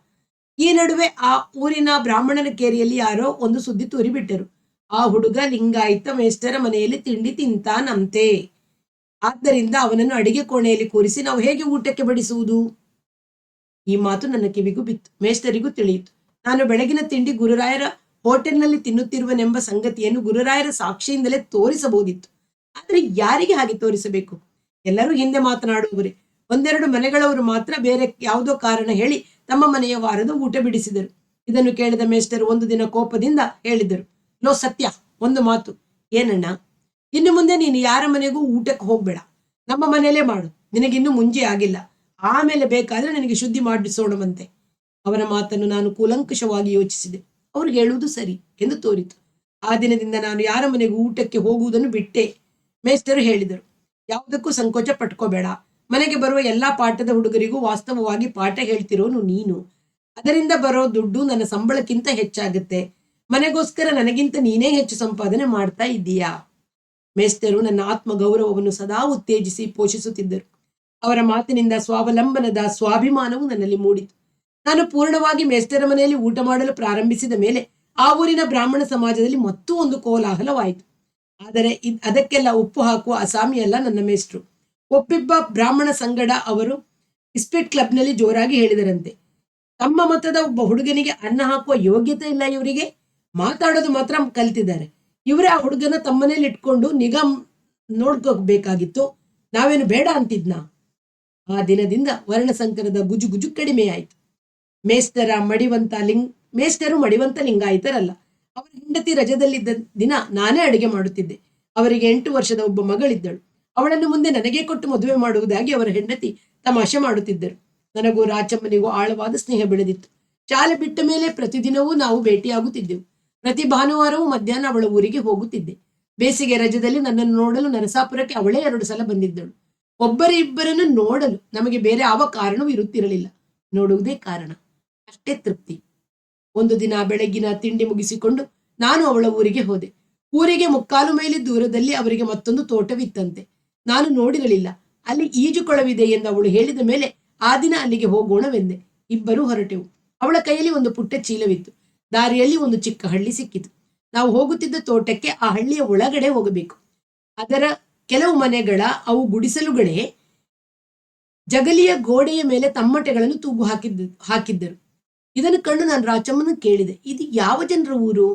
ಈ ನಡುವೆ ಆ ಊರಿನ ಬ್ರಾಹ್ಮಣನ ಕೇರಿಯಲ್ಲಿ ಯಾರೋ ಒಂದು ಸುದ್ದಿ ತೂರಿಬಿಟ್ಟರು. ಆ ಹುಡುಗ ಲಿಂಗಾಯತ ಮೇಸ್ಟರ ಮನೆಯಲ್ಲಿ ತಿಂಡಿ ತಿಂತಾನಂತೆ. ಆದ್ದರಿಂದ ಅವನನ್ನು ಅಡಿಗೆ ಕೋಣೆಯಲ್ಲಿ ಕೂರಿಸಿ ನಾವು ಹೇಗೆ ಊಟಕ್ಕೆ ಬಡಿಸುವುದು? ಈ ಮಾತು ನನ್ನ ಕಿವಿಗೂ ಬಿತ್ತು. ಮೇಸ್ಟರಿಗೂ ತಿಳಿಯಿತು. ನಾನು ಬೆಳಗಿನ ತಿಂಡಿ ಗುರುರಾಯರ ಹೋಟೆಲ್ನಲ್ಲಿ ತಿನ್ನುತ್ತಿರುವನೆಂಬ ಸಂಗತಿಯನ್ನು ಗುರುರಾಯರ ಸಾಕ್ಷಿಯಿಂದಲೇ ತೋರಿಸಬಹುದಿತ್ತು. ಆದರೆ ಯಾರಿಗೆ ಹಾಗೆ ತೋರಿಸಬೇಕು? ಎಲ್ಲರೂ ಹಿಂದೆ ಮಾತನಾಡುವವರೇ. 1-2 ಮನೆಗಳವರು ಮಾತ್ರ ಬೇರೆ ಯಾವುದೋ ಕಾರಣ ಹೇಳಿ ತಮ್ಮ ಮನೆಯ ವಾರದ ಊಟ ಬಿಡಿಸಿದರು. ಇದನ್ನು ಕೇಳಿದ ಮೇಸ್ಟರ್ ಒಂದು ದಿನ ಕೋಪದಿಂದ ಹೇಳಿದರು, ಲೋ ಸತ್ಯ, ಒಂದು ಮಾತು. ಏನಣ್ಣ? ಇನ್ನು ಮುಂದೆ ನೀನು ಯಾರ ಮನೆಗೂ ಊಟಕ್ಕೆ ಹೋಗ್ಬೇಡ. ನಮ್ಮ ಮನೆಯಲ್ಲೇ ಮಾಡು. ನಿನಗಿನ್ನೂ ಮುಂಜೆ ಆಗಿಲ್ಲ. ಆಮೇಲೆ ಬೇಕಾದ್ರೆ ನನಗೆ ಶುದ್ಧಿ ಮಾಡಿಸೋಣವಂತೆ. ಅವರ ಮಾತನ್ನು ನಾನು ಕೂಲಂಕಷವಾಗಿ ಯೋಚಿಸಿದೆ. ಅವರು ಹೇಳುವುದು ಸರಿ ಎಂದು ತೋರಿತು. ಆ ದಿನದಿಂದ ನಾನು ಯಾರ ಮನೆಗೂ ಊಟಕ್ಕೆ ಹೋಗುವುದನ್ನು ಬಿಟ್ಟೆ. ಮೇಸ್ಟರು ಹೇಳಿದರು, ಯಾವುದಕ್ಕೂ ಸಂಕೋಚ ಪಟ್ಕೋಬೇಡ. ಮನೆಗೆ ಬರುವ ಎಲ್ಲಾ ಪಾಠದ ಹುಡುಗರಿಗೂ ವಾಸ್ತವವಾಗಿ ಪಾಠ ಹೇಳ್ತಿರೋನು ನೀನು. ಅದರಿಂದ ಬರೋ ದುಡ್ಡು ನನ್ನ ಸಂಬಳಕ್ಕಿಂತ ಹೆಚ್ಚಾಗುತ್ತೆ. ಮನೆಗೋಸ್ಕರ ನನಗಿಂತ ನೀನೇ ಹೆಚ್ಚು ಸಂಪಾದನೆ ಮಾಡ್ತಾ ಇದ್ದೀಯಾ? ಮೇಸ್ಟರು ನನ್ನ ಆತ್ಮ ಗೌರವವನ್ನು ಸದಾ ಉತ್ತೇಜಿಸಿ ಪೋಷಿಸುತ್ತಿದ್ದರು. ಅವರ ಮಾತಿನಿಂದ ಸ್ವಾವಲಂಬನದ ಸ್ವಾಭಿಮಾನವು ನನ್ನಲ್ಲಿ ಮೂಡಿತು. ನಾನು ಪೂರ್ಣವಾಗಿ ಮೇಸ್ಟರ ಮನೆಯಲ್ಲಿ ಊಟ ಮಾಡಲು ಪ್ರಾರಂಭಿಸಿದ ಮೇಲೆ ಆ ಊರಿನ ಬ್ರಾಹ್ಮಣ ಸಮಾಜದಲ್ಲಿ ಮತ್ತೂ ಒಂದು ಕೋಲಾಹಲವಾಯಿತು. ಆದರೆ ಅದಕ್ಕೆಲ್ಲ ಉಪ್ಪು ಹಾಕುವ ಅಸಾಮಿಯಲ್ಲ ನನ್ನ ಮೇಸ್ಟ್ರು. ಒಬ್ಬಿಬ್ಬ ಬ್ರಾಹ್ಮಣ ಸಂಗಡ ಅವರು ಇಸ್ಪೀಟ್ ಕ್ಲಬ್ನಲ್ಲಿ ಜೋರಾಗಿ ಹೇಳಿದರಂತೆ, ತಮ್ಮ ಮತದ ಒಬ್ಬ ಹುಡುಗನಿಗೆ ಅನ್ನ ಹಾಕುವ ಯೋಗ್ಯತೆ ಇಲ್ಲ ಇವರಿಗೆ. ಮಾತಾಡೋದು ಮಾತ್ರ ಕಲ್ತಿದ್ದಾರೆ. ಇವರೇ ಆ ಹುಡುಗನ ತಮ್ಮನೇಲಿ ಇಟ್ಕೊಂಡು ನಿಗಾ ನೋಡ್ಕೋಬೇಕಾಗಿತ್ತು. ನಾವೇನು ಬೇಡ ಅಂತಿದ್ನಾ? ಆ ದಿನದಿಂದ ವರ್ಣಸಂಕರದ ಗುಜುಗುಜು ಕಡಿಮೆಯಾಯಿತು. ಮೇಸ್ಟರು ಮಡಿವಂತ ಲಿಂಗಾಯಿತರಲ್ಲ. ಅವರ ಹೆಂಡತಿ ರಜದಲ್ಲಿದ್ದ ದಿನ ನಾನೇ ಅಡಿಗೆ ಮಾಡುತ್ತಿದ್ದೆ. ಅವರಿಗೆ 8 ವರ್ಷದ ಒಬ್ಬ ಮಗಳಿದ್ದಳು. ಅವಳನ್ನು ಮುಂದೆ ನನಗೆ ಕೊಟ್ಟು ಮದುವೆ ಮಾಡುವುದಾಗಿ ಅವರ ಹೆಂಡತಿ ತಮಾಷೆ ಮಾಡುತ್ತಿದ್ದರು. ನನಗೂ ರಾಚಮ್ಮನಿಗೂ ಆಳವಾದ ಸ್ನೇಹ ಬೆಳೆದಿತ್ತು. ಶಾಲೆ ಬಿಟ್ಟ ಮೇಲೆ ಪ್ರತಿದಿನವೂ ನಾವು ಭೇಟಿಯಾಗುತ್ತಿದ್ದೆವು. ಪ್ರತಿ ಭಾನುವಾರವೂ ಮಧ್ಯಾಹ್ನ ಅವಳ ಊರಿಗೆ ಹೋಗುತ್ತಿದ್ದೆ. ಬೇಸಿಗೆ ರಜದಲ್ಲಿ ನನ್ನನ್ನು ನೋಡಲು ನರಸಾಪುರಕ್ಕೆ ಅವಳೇ 2 ಸಲ ಬಂದಿದ್ದಳು. ಒಬ್ಬರಿಬ್ಬರನ್ನು ನೋಡಲು ನಮಗೆ ಬೇರೆ ಯಾವ ಕಾರಣವೂ ಇರುತ್ತಿರಲಿಲ್ಲ. ನೋಡುವುದೇ ಕಾರಣ. ಅಷ್ಟೇ ತೃಪ್ತಿ. ಒಂದು ದಿನ ಬೆಳಗಿನ ತಿಂಡಿ ಮುಗಿಸಿಕೊಂಡು ನಾನು ಅವಳ ಊರಿಗೆ ಹೋದೆ. ಊರಿಗೆ 3/4 ಮೈಲಿ ದೂರದಲ್ಲಿ ಅವರಿಗೆ ಮತ್ತೊಂದು ತೋಟವಿತ್ತಂತೆ. ನಾನು ನೋಡಿರಲಿಲ್ಲ. ಅಲ್ಲಿ ಈಜುಕೊಳವಿದೆ ಎಂದು ಅವಳು ಹೇಳಿದ ಮೇಲೆ ಆ ದಿನ ಅಲ್ಲಿಗೆ ಹೋಗೋಣವೆಂದೆ. ಇಬ್ಬರೂ ಹೊರಟೆವು. ಅವಳ ಕೈಯಲ್ಲಿ ಒಂದು ಪುಟ್ಟ ಚೀಲವಿತ್ತು. ದಾರಿಯಲ್ಲಿ ಒಂದು ಚಿಕ್ಕ ಹಳ್ಳಿ ಸಿಕ್ಕಿತು. ನಾವು ಹೋಗುತ್ತಿದ್ದ ತೋಟಕ್ಕೆ ಆ ಹಳ್ಳಿಯ ಒಳಗಡೆ ಹೋಗಬೇಕು. ಅದರ ಕೆಲವು ಮನೆಗಳ ಅವು ಗುಡಿಸಲುಗಳೇ ಜಗಲಿಯ ಗೋಡೆಯ ಮೇಲೆ ತಮ್ಮಟೆಗಳನ್ನು ತೂಗು ಹಾಕಿದ್ದರು. ಇದನ್ನು ಕಂಡು ನಾನು ರಾಚಮ್ಮನ ಕೇಳಿದೆ, ಇದು ಯಾವ ಜನರ ಊರು?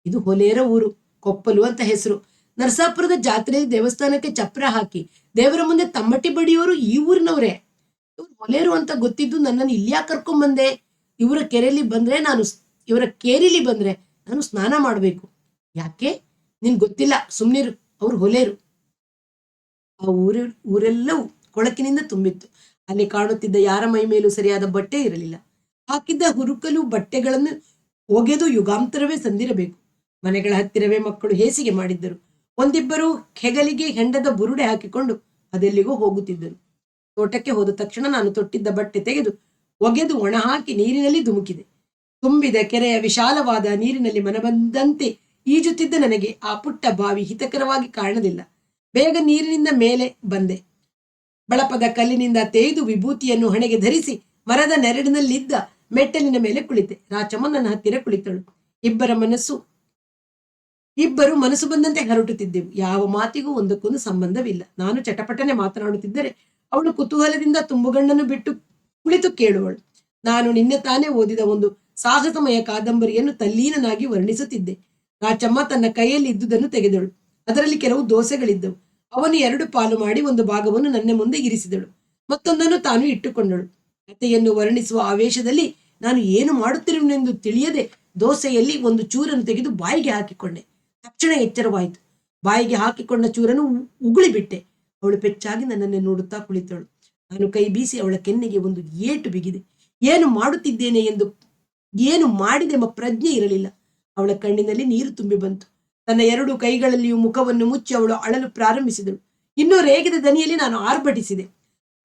ಇದು ಹೊಲೆಯರ ಊರು, ಕೊಪ್ಪಲು ಅಂತ ಹೆಸರು. ನರಸಾಪುರದ ಜಾತ್ರೆಯಲ್ಲಿ ದೇವಸ್ಥಾನಕ್ಕೆ ಚಪ್ರ ಹಾಕಿ ದೇವರ ಮುಂದೆ ತಮ್ಮಟಿ ಬಡಿಯೋರು ಈ ಊರಿನವರೇ. ಇವ್ರು ಹೊಲೆಯರು ಅಂತ ಗೊತ್ತಿದ್ದು ನನ್ನನ್ನು ಇಲ್ಯಾಕೆ ಕರ್ಕೊಂಡ್ಬಂದೆ? ಇವರ ಕೇರಿಲಿ ಬಂದ್ರೆ ನಾನು ಸ್ನಾನ ಮಾಡಬೇಕು. ಯಾಕೆ? ನಿನ್ ಗೊತ್ತಿಲ್ಲ, ಸುಮ್ನಿರು. ಅವ್ರು ಹೊಲೆಯರು. ಆ ಊರೆಲ್ಲವೂ ಕೊಳಕಿನಿಂದ ತುಂಬಿತ್ತು. ಅಲ್ಲಿ ಕಾಣುತ್ತಿದ್ದ ಯಾರ ಮೈ ಮೇಲೂ ಸರಿಯಾದ ಬಟ್ಟೆ ಇರಲಿಲ್ಲ. ಹಾಕಿದ್ದ ಹುರುಕಲು ಬಟ್ಟೆಗಳನ್ನು ಒಗೆದು ಯುಗಾಂತರವೇ ಸಂದಿರಬೇಕು. ಮನೆಗಳ ಹತ್ತಿರವೇ ಮಕ್ಕಳು ಹೇಸಿಗೆ ಮಾಡಿದ್ದರು. ಒಂದಿಬ್ಬರು ಹೆಗಲಿಗೆ ಹೆಂಡದ ಬುರುಡೆ ಹಾಕಿಕೊಂಡು ಅದೆಲ್ಲಿಗೋ ಹೋಗುತ್ತಿದ್ದರು. ತೋಟಕ್ಕೆ ಹೋದ ತಕ್ಷಣ ನಾನು ತೊಟ್ಟಿದ್ದ ಬಟ್ಟೆ ತೆಗೆದು ಒಗೆದು ಒಣ ಹಾಕಿ ನೀರಿನಲ್ಲಿ ಧುಮುಕಿದೆ. ತುಂಬಿದ ಕೆರೆಯ ವಿಶಾಲವಾದ ನೀರಿನಲ್ಲಿ ಮನಬಂದಂತೆ ಈಜುತ್ತಿದ್ದ ನನಗೆ ಆ ಪುಟ್ಟ ಬಾವಿ ಹಿತಕರವಾಗಿ ಕಾಣಲಿಲ್ಲ. ಬೇಗ ನೀರಿನಿಂದ ಮೇಲೆ ಬಂದೆ. ಬಳಪದ ಕಲ್ಲಿನಿಂದ ತೇಯ್ದು ವಿಭೂತಿಯನ್ನು ಹಣೆಗೆ ಧರಿಸಿ ಮರದ ನೆರಳಿನಲ್ಲಿದ್ದ ಮೆಟ್ಟಲಿನ ಮೇಲೆ ಕುಳಿತೆ. ರಾಚಮ್ಮ ನನ್ನ ಹತ್ತಿರ ಕುಳಿತಳು. ಇಬ್ಬರು ಮನಸ್ಸು ಬಂದಂತೆ ಹೊರಟುತ್ತಿದ್ದೆವು. ಯಾವ ಮಾತಿಗೂ ಒಂದಕ್ಕೊಂದು ಸಂಬಂಧವಿಲ್ಲ. ನಾನು ಚಟಪಟನೆ ಮಾತನಾಡುತ್ತಿದ್ದರೆ ಅವಳು ಕುತೂಹಲದಿಂದ ತುಂಬುಗಣ್ಣನ್ನು ಬಿಟ್ಟು ಕುಳಿತು ಕೇಳುವಳು. ನಾನು ನಿನ್ನೆ ತಾನೇ ಓದಿದ ಒಂದು ಸಾಹಸಮಯ ಕಾದಂಬರಿಯನ್ನು ತಲ್ಲೀನನಾಗಿ ವರ್ಣಿಸುತ್ತಿದ್ದೆ. ರಾಚಮ್ಮ ತನ್ನ ಕೈಯಲ್ಲಿ ಇದ್ದುದನ್ನು ತೆಗೆದಳು. ಅದರಲ್ಲಿ ಕೆಲವು ದೋಸೆಗಳಿದ್ದವು. ಅವನು 2 ಪಾಲು ಮಾಡಿ ಒಂದು ಭಾಗವನ್ನು ನನ್ನ ಮುಂದೆ ಇರಿಸಿದಳು. ಮತ್ತೊಂದನ್ನು ತಾನು ಇಟ್ಟುಕೊಂಡಳು. ಕಥೆಯನ್ನು ವರ್ಣಿಸುವ ಆವೇಶದಲ್ಲಿ ನಾನು ಏನು ಮಾಡುತ್ತಿರುವೆನೆಂದು ತಿಳಿಯದೆ ದೋಸೆಯಲ್ಲಿ ಒಂದು ಚೂರನ್ನು ತೆಗೆದು ಬಾಯಿಗೆ ಹಾಕಿಕೊಂಡೆ. ತಕ್ಷಣ ಎಚ್ಚರವಾಯಿತು. ಬಾಯಿಗೆ ಹಾಕಿಕೊಂಡ ಚೂರನ್ನು ಉಗುಳಿಬಿಟ್ಟೆ. ಅವಳು ಪೆಚ್ಚಾಗಿ ನನ್ನನ್ನೇ ನೋಡುತ್ತಾ ಕುಳಿತಳು. ನಾನು ಕೈ ಬೀಸಿ ಅವಳ ಕೆನ್ನೆಗೆ ಒಂದು ಏಟು ಬಿಗಿದೆ. ಏನು ಮಾಡುತ್ತಿದ್ದೇನೆ ಎಂದು, ಏನು ಮಾಡಿದೆಂಬ ಪ್ರಜ್ಞೆ ಇರಲಿಲ್ಲ. ಅವಳ ಕಣ್ಣಿನಲ್ಲಿ ನೀರು ತುಂಬಿ ಬಂತು. ತನ್ನ 2 ಕೈಗಳಲ್ಲಿಯೂ ಮುಖವನ್ನು ಮುಚ್ಚಿ ಅವಳು ಅಳಲು ಪ್ರಾರಂಭಿಸಿದಳು. ಇನ್ನೂ ರೇಗಿದ ದನಿಯಲ್ಲಿ ನಾನು ಆರ್ಭಟಿಸಿದೆ.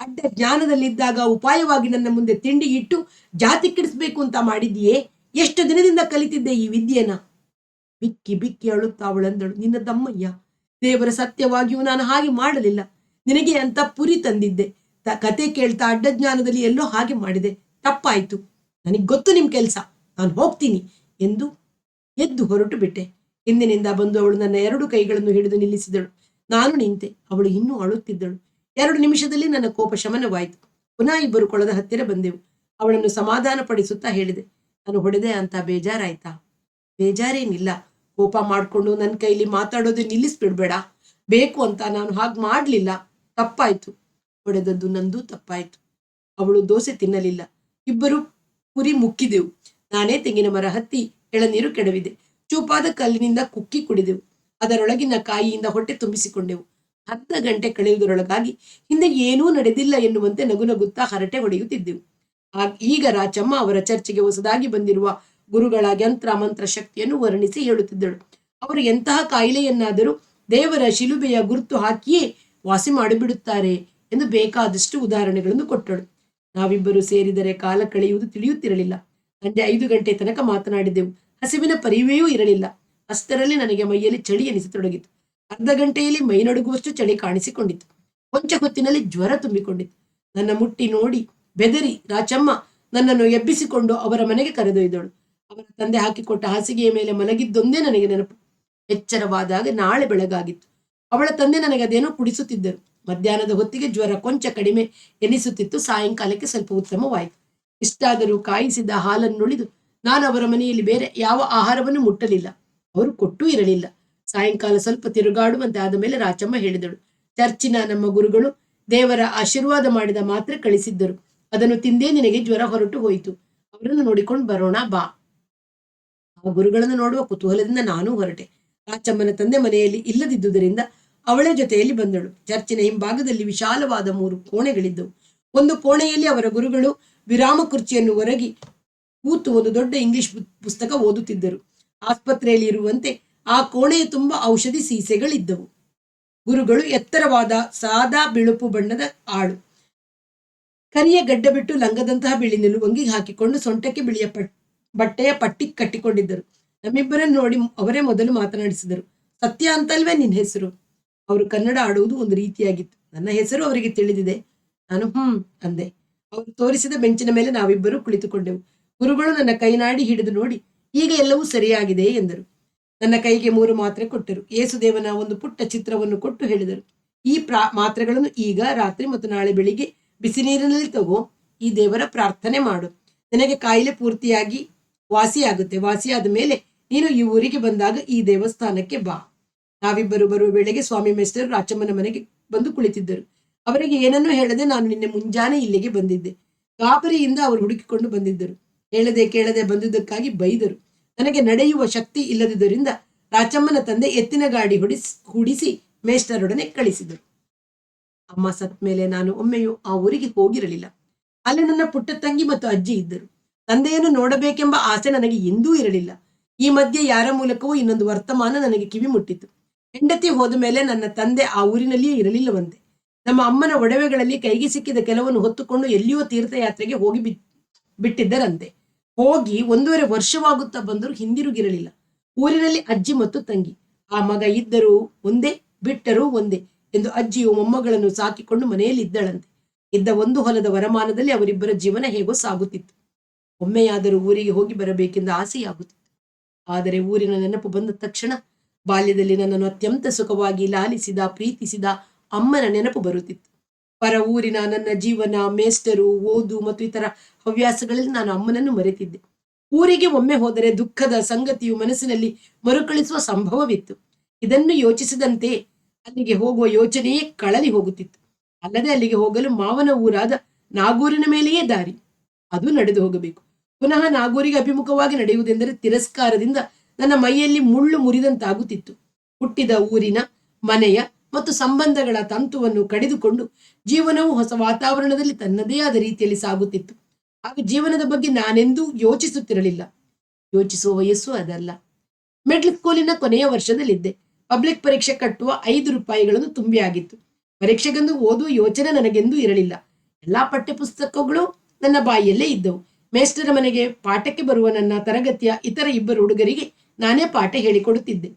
ಅಡ್ಡ ಜ್ಞಾನದಲ್ಲಿದ್ದಾಗ ಉಪಾಯವಾಗಿ ನನ್ನ ಮುಂದೆ ತಿಂಡಿ ಇಟ್ಟು ಜಾತಿ ಕೆಡಿಸ್ಬೇಕು ಅಂತ ಮಾಡಿದ್ದೀಯೇ? ಎಷ್ಟು ದಿನದಿಂದ ಕಲಿತಿದ್ದೆ ಈ ವಿದ್ಯೆನ? ಬಿಕ್ಕಿ ಬಿಕ್ಕಿ ಅಳುತ್ತಾ ಅವಳಂದಳು, ನಿನ್ನ ತಮ್ಮಯ್ಯ, ದೇವರ ಸತ್ಯವಾಗಿಯೂ ನಾನು ಹಾಗೆ ಮಾಡಲಿಲ್ಲ. ನಿನಗೆ ಅಂತ ಪುರಿ ತಂದಿದ್ದೆ. ಕತೆ ಕೇಳ್ತಾ ಅಡ್ಡಜ್ಞಾನದಲ್ಲಿ ಎಲ್ಲೋ ಹಾಗೆ ಮಾಡಿದೆ. ತಪ್ಪಾಯ್ತು. ನನಗೆ ಗೊತ್ತು ನಿಮ್ ಕೆಲಸ. ನಾನು ಹೋಗ್ತೀನಿ ಎಂದು ಎದ್ದು ಹೊರಟು ಬಿಟ್ಟೆ. ಹಿಂದಿನಿಂದ ಬಂದು ಅವಳು ನನ್ನ 2 ಕೈಗಳನ್ನು ಹಿಡಿದು ನಿಲ್ಲಿಸಿದಳು. ನಾನು ನಿಂತೆ. ಅವಳು ಇನ್ನೂ ಅಳುತ್ತಿದ್ದಳು. 2 ನಿಮಿಷದಲ್ಲಿ ನನ್ನ ಕೋಪ ಶಮನವಾಯಿತು. ಪುನಃ ಇಬ್ಬರು ಕೊಳದ ಹತ್ತಿರ ಬಂದೆವು. ಅವಳನ್ನು ಸಮಾಧಾನ ಪಡಿಸುತ್ತಾ ಹೇಳಿದೆ, ನಾನು ಹೊಡೆದೆ ಅಂತ ಬೇಜಾರಾಯ್ತಾ? ಬೇಜಾರೇನಿಲ್ಲ. ಕೋಪ ಮಾಡಿಕೊಂಡು ನನ್ನ ಕೈಲಿ ಮಾತಾಡೋದು ನಿಲ್ಲಿಸ್ಬಿಡ್ಬೇಡ. ಬೇಕು ಅಂತ ನಾನು ಹಾಗೆ ಮಾಡಲಿಲ್ಲ. ತಪ್ಪಾಯ್ತು. ಹೊಡೆದದ್ದು ನಂದು ತಪ್ಪಾಯ್ತು. ಅವಳು ದೋಸೆ ತಿನ್ನಲಿಲ್ಲ. ಇಬ್ಬರು ಪುರಿ ಮುಕ್ಕಿದೆವು. ನಾನೇ ತೆಂಗಿನ ಮರ ಹತ್ತಿ ಎಳನೀರು ಕೆಡವಿದೆ. ಚೂಪಾದ ಕಲ್ಲಿನಿಂದ ಕುಕ್ಕಿ ಕುಡಿದೆವು. ಅದರೊಳಗಿನ ಕಾಯಿಯಿಂದ ಹೊಟ್ಟೆ ತುಂಬಿಸಿಕೊಂಡೆವು. ಅರ್ಧ ಗಂಟೆ ಕಳೆಯುವುದರೊಳಗಾಗಿ ಹಿಂದೆ ಏನೂ ನಡೆದಿಲ್ಲ ಎನ್ನುವಂತೆ ನಗುನಗುತ್ತಾ ಹರಟೆ ಹೊಡೆಯುತ್ತಿದ್ದೆವು. ಈಗ ರಾಚಮ್ಮ ಅವರ ಚರ್ಚೆಗೆ ಹೊಸದಾಗಿ ಬಂದಿರುವ ಗುರುಗಳ ಯಂತ್ರ ಮಂತ್ರ ಶಕ್ತಿಯನ್ನು ವರ್ಣಿಸಿ ಹೇಳುತ್ತಿದ್ದಳು. ಅವರು ಎಂತಹ ಕಾಯಿಲೆಯನ್ನಾದರೂ ದೇವರ ಶಿಲುಬೆಯ ಗುರುತು ಹಾಕಿಯೇ ವಾಸಿ ಮಾಡಿಬಿಡುತ್ತಾರೆ ಎಂದು ಬೇಕಾದಷ್ಟು ಉದಾಹರಣೆಗಳನ್ನು ಕೊಟ್ಟಳು. ನಾವಿಬ್ಬರು ಸೇರಿದರೆ ಕಾಲ ಕಳೆಯುವುದು ತಿಳಿಯುತ್ತಿರಲಿಲ್ಲ. ಸಂಜೆ 5 ಗಂಟೆ ತನಕ ಮಾತನಾಡಿದೆವು. ಹಸಿವಿನ ಪರಿವೆಯೂ ಇರಲಿಲ್ಲ. ಅಷ್ಟರಲ್ಲಿ ನನಗೆ ಮೈಯಲ್ಲಿ ಚಳಿ ಎನಿಸತೊಡಗಿತು. ಅರ್ಧ ಗಂಟೆಯಲ್ಲಿ ಮೈ ನಡುಗುವಷ್ಟು ಚಳಿ ಕಾಣಿಸಿಕೊಂಡಿತು. ಕೊಂಚ ಹೊತ್ತಿನಲ್ಲಿ ಜ್ವರ ತುಂಬಿಕೊಂಡಿತು. ನನ್ನ ಮುಟ್ಟಿ ನೋಡಿ ಬೆದರಿ ರಾಚಮ್ಮ ನನ್ನನ್ನು ಎಬ್ಬಿಸಿಕೊಂಡು ಅವರ ಮನೆಗೆ ಕರೆದೊಯ್ದಳು. ಅವರ ತಂದೆ ಹಾಕಿಕೊಟ್ಟ ಹಾಸಿಗೆಯ ಮೇಲೆ ಮಲಗಿದ್ದೊಂದೇ ನನಗೆ ನೆನಪು. ಎಚ್ಚರವಾದಾಗ ನಾಳೆ ಬೆಳಗಾಗಿತ್ತು. ಅವಳ ತಂದೆ ನನಗೆ ಅದೇನೋ ಕುಡಿಸುತ್ತಿದ್ದರು. ಮಧ್ಯಾಹ್ನದ ಹೊತ್ತಿಗೆ ಜ್ವರ ಕೊಂಚ ಕಡಿಮೆ ಎನಿಸುತ್ತಿತ್ತು. ಸಾಯಂಕಾಲಕ್ಕೆ ಸ್ವಲ್ಪ ಉತ್ತಮವಾಯಿತು. ಇಷ್ಟಾದರೂ ಕಾಯಿಸಿದ ಹಾಲನ್ನುಳಿದು ನಾನು ಅವರ ಮನೆಯಲ್ಲಿ ಬೇರೆ ಯಾವ ಆಹಾರವನ್ನು ಮುಟ್ಟಲಿಲ್ಲ. ಅವರು ಕೊಟ್ಟೂ ಇರಲಿಲ್ಲ. ಸಾಯಂಕಾಲ ಸ್ವಲ್ಪ ತಿರುಗಾಡುವಂತೆ ಆದ ಮೇಲೆ ರಾಚಮ್ಮ ಹೇಳಿದಳು, ಚರ್ಚಿನ ನಮ್ಮ ಗುರುಗಳು ದೇವರ ಆಶೀರ್ವಾದ ಮಾಡಿದ ಮಾತ್ರೆ ಕಳಿಸಿದ್ದರು. ಅದನ್ನು ತಿಂದೇ ನಿನಗೆ ಜ್ವರ ಹೊರಟು ಹೋಯಿತು. ಅವರನ್ನು ನೋಡಿಕೊಂಡು ಬರೋಣ ಬಾ. ಆ ಗುರುಗಳನ್ನು ನೋಡುವ ಕುತೂಹಲದಿಂದ ನಾನೂ ಹೊರಟೆ. ರಾಚಮ್ಮನ ತಂದೆ ಮನೆಯಲ್ಲಿ ಇಲ್ಲದಿದ್ದುದರಿಂದ ಅವಳೇ ಜೊತೆಯಲ್ಲಿ ಬಂದಳು. ಚರ್ಚಿನ ಹಿಂಭಾಗದಲ್ಲಿ ವಿಶಾಲವಾದ 3 ಕೋಣೆಗಳಿದ್ದವು. ಒಂದು ಕೋಣೆಯಲ್ಲಿ ಅವರ ಗುರುಗಳು ವಿರಾಮ ಕುರ್ಚಿಯನ್ನು ಹೊರಗಿ ಕೂತು ಒಂದು ದೊಡ್ಡ ಇಂಗ್ಲಿಷ್ ಪುಸ್ತಕ ಓದುತ್ತಿದ್ದರು. ಆಸ್ಪತ್ರೆಯಲ್ಲಿ ಇರುವಂತೆ ಆ ಕೋಣೆಯ ತುಂಬ ಔಷಧಿ ಸೀಸೆಗಳಿದ್ದವು. ಗುರುಗಳು ಎತ್ತರವಾದ ಸಾದಾ ಬಿಳುಪು ಬಣ್ಣದ ಆಳು, ಕರಿಯ ಗಡ್ಡ ಬಿಟ್ಟು ಲಂಗದಂತಹ ಬಿಳಿ ನಿಲುವಂಗಿ ಹಾಕಿಕೊಂಡು ಸೊಂಟಕ್ಕೆ ಬಿಳಿಯ ಬಟ್ಟೆಯ ಪಟ್ಟಿ ಕಟ್ಟಿಕೊಂಡಿದ್ದರು. ನಮ್ಮಿಬ್ಬರನ್ನು ನೋಡಿ ಅವರೇ ಮೊದಲು ಮಾತನಾಡಿಸಿದರು. ಸತ್ಯ ಅಂತಲ್ವೇ ನಿನ್ನ ಹೆಸರು? ಅವರು ಕನ್ನಡ ಆಡುವುದು ಒಂದು ರೀತಿಯಾಗಿತ್ತು. ನನ್ನ ಹೆಸರು ಅವರಿಗೆ ತಿಳಿದಿದೆ. ನಾನು ಅಂದೆ. ಅವರು ತೋರಿಸಿದ ಬೆಂಚಿನ ಮೇಲೆ ನಾವಿಬ್ಬರು ಕುಳಿತುಕೊಂಡೆವು. ಗುರುಗಳು ನನ್ನ ಕೈನಾಡಿ ಹಿಡಿದು ನೋಡಿ, ಈಗ ಎಲ್ಲವೂ ಸರಿಯಾಗಿದೆ ಎಂದರು. ನನ್ನ ಕೈಗೆ 3 ಮಾತ್ರೆ ಕೊಟ್ಟರು. ಯೇಸುದೇವನ ಒಂದು ಪುಟ್ಟ ಚಿತ್ರವನ್ನು ಕೊಟ್ಟು ಹೇಳಿದರು, ಈ ಮಾತ್ರೆಗಳನ್ನು ಈಗ ರಾತ್ರಿ ಮತ್ತು ನಾಳೆ ಬೆಳಿಗ್ಗೆ ಬಿಸಿ ನೀರಿನಲ್ಲಿ ತಗೋ. ಈ ದೇವರ ಪ್ರಾರ್ಥನೆ ಮಾಡು. ನಿನಗೆ ಕಾಯಿಲೆ ಪೂರ್ತಿಯಾಗಿ ವಾಸಿಯಾಗುತ್ತೆ. ವಾಸಿಯಾದ ಮೇಲೆ ನೀನು ಈ ಊರಿಗೆ ಬಂದಾಗ ಈ ದೇವಸ್ಥಾನಕ್ಕೆ ಬಾ. ನಾವಿಬ್ಬರು ಬರುವ ವೇಳೆಗೆ ಸ್ವಾಮಿ ಮೇಸ್ಟರು ರಾಚಮ್ಮನ ಮನೆಗೆ ಬಂದು ಕುಳಿತಿದ್ದರು. ಅವರಿಗೆ ಏನನ್ನೂ ಹೇಳದೆ ನಾನು ನಿನ್ನೆ ಮುಂಜಾನೆ ಇಲ್ಲಿಗೆ ಬಂದಿದ್ದೆ. ಗಾಬರಿಯಿಂದ ಅವರು ಹುಡುಕಿಕೊಂಡು ಬಂದಿದ್ದರು. ಹೇಳದೆ ಕೇಳದೆ ಬಂದಿದ್ದಕ್ಕಾಗಿ ಬೈದರು. ನನಗೆ ನಡೆಯುವ ಶಕ್ತಿ ಇಲ್ಲದಿದ್ದರಿಂದ ರಾಚಮ್ಮನ ತಂದೆ ಎತ್ತಿನ ಗಾಡಿ ಹೂಡಿಸಿ ಮೇಸ್ಟರೊಡನೆ ಕಳಿಸಿದರು. ಅಮ್ಮ ಸತ್ ಮೇಲೆ ನಾನು ಒಮ್ಮೆಯೂ ಆ ಊರಿಗೆ ಹೋಗಿರಲಿಲ್ಲ. ಅಲ್ಲಿ ನನ್ನ ಪುಟ್ಟ ತಂಗಿ ಮತ್ತು ಅಜ್ಜಿ ಇದ್ದರು. ತಂದೆಯನ್ನು ನೋಡಬೇಕೆಂಬ ಆಸೆ ನನಗೆ ಎಂದೂ ಇರಲಿಲ್ಲ. ಈ ಮಧ್ಯೆ ಯಾರ ಮೂಲಕವೂ ಇನ್ನೊಂದು ವರ್ತಮಾನ ನನಗೆ ಕಿವಿ ಮುಟ್ಟಿತು. ಹೆಂಡತಿ ಹೋದ ಮೇಲೆ ನನ್ನ ತಂದೆ ಆ ಊರಿನಲ್ಲಿಯೇ ಇರಲಿಲ್ಲವಂತೆ. ನಮ್ಮ ಅಮ್ಮನ ಒಡವೆಗಳಲ್ಲಿ ಕೈಗೆ ಸಿಕ್ಕಿದ ಕೆಲವನ್ನು ಹೊತ್ತುಕೊಂಡು ಎಲ್ಲಿಯೋ ತೀರ್ಥಯಾತ್ರೆಗೆ ಹೋಗಿ ಬಿಟ್ಟಿದ್ದರಂತೆ. ಹೋಗಿ 1.5 ವರ್ಷವಾಗುತ್ತಾ ಬಂದರೂ ಹಿಂದಿರುಗಿರಲಿಲ್ಲ. ಊರಿನಲ್ಲಿ ಅಜ್ಜಿ ಮತ್ತು ತಂಗಿ. ಆ ಮಗ ಇದ್ದರೂ ಒಂದೇ, ಬಿಟ್ಟರೂ ಒಂದೇ ಎಂದು ಅಜ್ಜಿಯು ಮೊಮ್ಮಗಳನ್ನು ಸಾಕಿಕೊಂಡು ಮನೆಯಲ್ಲಿ ಇದ್ದಳಂತೆ. ಇದ್ದ ಒಂದು ಹೊಲದ ವರಮಾನದಲ್ಲಿ ಅವರಿಬ್ಬರ ಜೀವನ ಹೇಗೋ ಸಾಗುತ್ತಿತ್ತು. ಒಮ್ಮೆಯಾದರೂ ಊರಿಗೆ ಹೋಗಿ ಬರಬೇಕೆಂದ ಆಸೆಯಾಗುತ್ತಿತ್ತು. ಆದರೆ ಊರಿನ ನೆನಪು ಬಂದ ತಕ್ಷಣ ಬಾಲ್ಯದಲ್ಲಿ ನನ್ನನ್ನು ಅತ್ಯಂತ ಸುಖವಾಗಿ ಲಾಲಿಸಿದ, ಪ್ರೀತಿಸಿದ ಅಮ್ಮನ ನೆನಪು ಬರುತ್ತಿತ್ತು. ಪರ ಊರಿನ ನನ್ನ ಜೀವನ, ಮೇಸ್ಟರು, ಓದು ಮತ್ತು ಇತರ ಹವ್ಯಾಸಗಳಲ್ಲಿ ನಾನು ಅಮ್ಮನನ್ನು ಮರೆತಿದ್ದೆ. ಊರಿಗೆ ಒಮ್ಮೆ ಹೋದರೆ ದುಃಖದ ಸಂಗತಿಯು ಮನಸ್ಸಿನಲ್ಲಿ ಮರುಕಳಿಸುವ ಸಂಭವವಿತ್ತು. ಇದನ್ನು ಯೋಚಿಸಿದಂತೆ ಅಲ್ಲಿಗೆ ಹೋಗುವ ಯೋಚನೆಯೇ ಕಳಲಿ ಹೋಗುತ್ತಿತ್ತು. ಅಲ್ಲದೆ ಅಲ್ಲಿಗೆ ಹೋಗಲು ಮಾವನ ಊರಾದ ನಾಗೂರಿನ ಮೇಲೆಯೇ ದಾರಿ. ಅದು ನಡೆದು ಹೋಗಬೇಕು. ಪುನಃ ನಾಗೂರಿಗೆ ಅಭಿಮುಖವಾಗಿ ನಡೆಯುವುದೆಂದರೆ ತಿರಸ್ಕಾರದಿಂದ ನನ್ನ ಮೈಯಲ್ಲಿ ಮುಳ್ಳು ಮುರಿದಂತಾಗುತ್ತಿತ್ತು. ಹುಟ್ಟಿದ ಊರಿನ, ಮನೆಯ ಮತ್ತು ಸಂಬಂಧಗಳ ತಂತುವನ್ನು ಕಡಿದುಕೊಂಡು ಜೀವನವು ಹೊಸ ವಾತಾವರಣದಲ್ಲಿ ತನ್ನದೇ ಆದ ರೀತಿಯಲ್ಲಿ ಸಾಗುತ್ತಿತ್ತು. ಆಗ ಜೀವನದ ಬಗ್ಗೆ ನಾನೆಂದೂ ಯೋಚಿಸುತ್ತಿರಲಿಲ್ಲ. ಯೋಚಿಸುವ ವಯಸ್ಸು ಅದಲ್ಲ. ಮಿಡ್ಲ್ ಸ್ಕೂಲಿನ ಕೊನೆಯ ವರ್ಷದಲ್ಲಿದ್ದೆ. ಪಬ್ಲಿಕ್ ಪರೀಕ್ಷೆ ಕಟ್ಟುವ 5 ರೂಪಾಯಿಗಳನ್ನು ತುಂಬಿ ಆಗಿತ್ತು. ಪರೀಕ್ಷೆಗೆಂದು ಓದುವ ಯೋಚನೆ ನನಗೆಂದೂ ಇರಲಿಲ್ಲ. ಎಲ್ಲಾ ಪಠ್ಯ ಪುಸ್ತಕಗಳು ನನ್ನ ಬಾಯಿಯಲ್ಲೇ ಇದ್ದವು. ಮೇಸ್ಟರ ಮನೆಗೆ ಪಾಠಕ್ಕೆ ಬರುವ ನನ್ನ ತರಗತಿಯ ಇತರ 2 ಹುಡುಗರಿಗೆ ನಾನೇ ಪಾಠ ಹೇಳಿಕೊಡುತ್ತಿದ್ದೆ.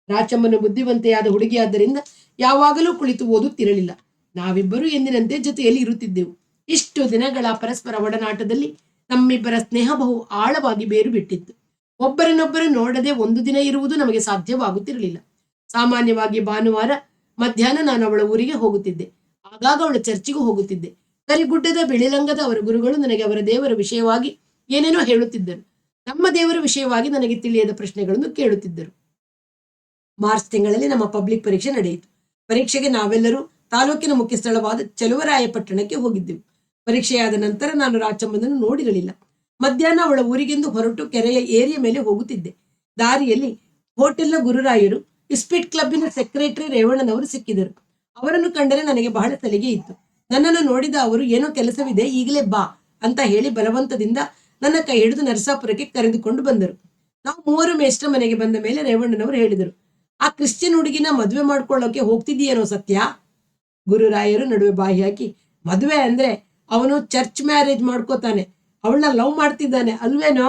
ರಾಚಮ್ಮನು ಬುದ್ಧಿವಂತೆಯಾದ ಹುಡುಗಿಯಾದ್ದರಿಂದ ಯಾವಾಗಲೂ ಕುಳಿತು ಓದುತ್ತಿರಲಿಲ್ಲ. ನಾವಿಬ್ಬರೂ ಎಂದಿನಂತೆ ಜೊತೆಯಲ್ಲಿ ಇರುತ್ತಿದ್ದೆವು. ಇಷ್ಟು ದಿನಗಳ ಪರಸ್ಪರ ಒಡನಾಟದಲ್ಲಿ ನಮ್ಮಿಬ್ಬರ ಸ್ನೇಹ ಬಹು ಆಳವಾಗಿ ಬೇರು ಬಿಟ್ಟಿತ್ತು. ಒಬ್ಬರನ್ನೊಬ್ಬರು ನೋಡದೆ ಒಂದು ದಿನ ಇರುವುದು ನಮಗೆ ಸಾಧ್ಯವಾಗುತ್ತಿರಲಿಲ್ಲ. ಸಾಮಾನ್ಯವಾಗಿ ಭಾನುವಾರ ಮಧ್ಯಾಹ್ನ ನಾನು ಅವಳ ಊರಿಗೆ ಹೋಗುತ್ತಿದ್ದೆ. ಆಗಾಗ ಅವಳ ಚರ್ಚಿಗೂ ಹೋಗುತ್ತಿದ್ದೆ. ಕರಿಗುಡ್ಡದ ಬಿಳಿಲಂಗದ ಅವರ ಗುರುಗಳು ನನಗೆ ಅವರ ದೇವರ ವಿಷಯವಾಗಿ ಏನೇನೋ ಹೇಳುತ್ತಿದ್ದರು. ನಮ್ಮ ದೇವರ ವಿಷಯವಾಗಿ ನನಗೆ ತಿಳಿಯದ ಪ್ರಶ್ನೆಗಳನ್ನು ಕೇಳುತ್ತಿದ್ದರು. ಮಾರ್ಚ್ ತಿಂಗಳಲ್ಲಿ ನಮ್ಮ ಪಬ್ಲಿಕ್ ಪರೀಕ್ಷೆ ನಡೆಯಿತು. ಪರೀಕ್ಷೆಗೆ ನಾವೆಲ್ಲರೂ ತಾಲೂಕಿನ ಮುಖ್ಯ ಸ್ಥಳವಾದ ಚಲುವರಾಯಪಟ್ಟಣಕ್ಕೆ ಹೋಗಿದ್ದೆವು. ಪರೀಕ್ಷೆಯಾದ ನಂತರ ನಾನು ರಾಚಮ್ಮನನ್ನು ನೋಡಿರಲಿಲ್ಲ. ಮಧ್ಯಾಹ್ನ ಅವಳ ಊರಿಗೆಂದು ಹೊರಟು ಕೆರೆಯ ಏರಿಯ ಮೇಲೆ ಹೋಗುತ್ತಿದ್ದೆ. ದಾರಿಯಲ್ಲಿ ಹೋಟೆಲ್ನ ಗುರುರಾಯರು, ಇಸ್ಪಿಟ್ ಕ್ಲಬ್ಬಿನ ಸೆಕ್ರೆಟರಿ ರೇವಣ್ಣನವರು ಸಿಕ್ಕಿದರು. ಅವರನ್ನು ಕಂಡರೆ ನನಗೆ ಬಹಳ ಸಲಿಗೆ ಇತ್ತು. ನನ್ನನ್ನು ನೋಡಿದ ಅವರು ಏನೋ ಕೆಲಸವಿದೆ, ಈಗಲೇ ಬಾ ಅಂತ ಹೇಳಿ ಬಲವಂತದಿಂದ ನನ್ನ ಕೈ ಹಿಡಿದು ನರಸಾಪುರಕ್ಕೆ ಕರೆದುಕೊಂಡು ಬಂದರು. ನಾವು 3 ಮೇಷ್ಟ್ರ ಮನೆಗೆ ಬಂದ ಮೇಲೆ ರೇವಣ್ಣನವರು ಹೇಳಿದರು, ಆ ಕ್ರಿಶ್ಚಿಯನ್ ಹುಡುಗಿನ ಮದುವೆ ಮಾಡ್ಕೊಳ್ಳೋಕೆ ಹೋಗ್ತಿದೀಯೇನೋ ಸತ್ಯ? ಗುರುರಾಯರು ನಡುವೆ ಬಾಯಿ ಹಾಕಿ, ಮದುವೆ ಅಂದ್ರೆ ಅವನು ಚರ್ಚ್ ಮ್ಯಾರೇಜ್ ಮಾಡ್ಕೋತಾನೆ, ಅವಳನ್ನ ಲವ್ ಮಾಡ್ತಿದ್ದಾನೆ ಅಲ್ವೇನೋ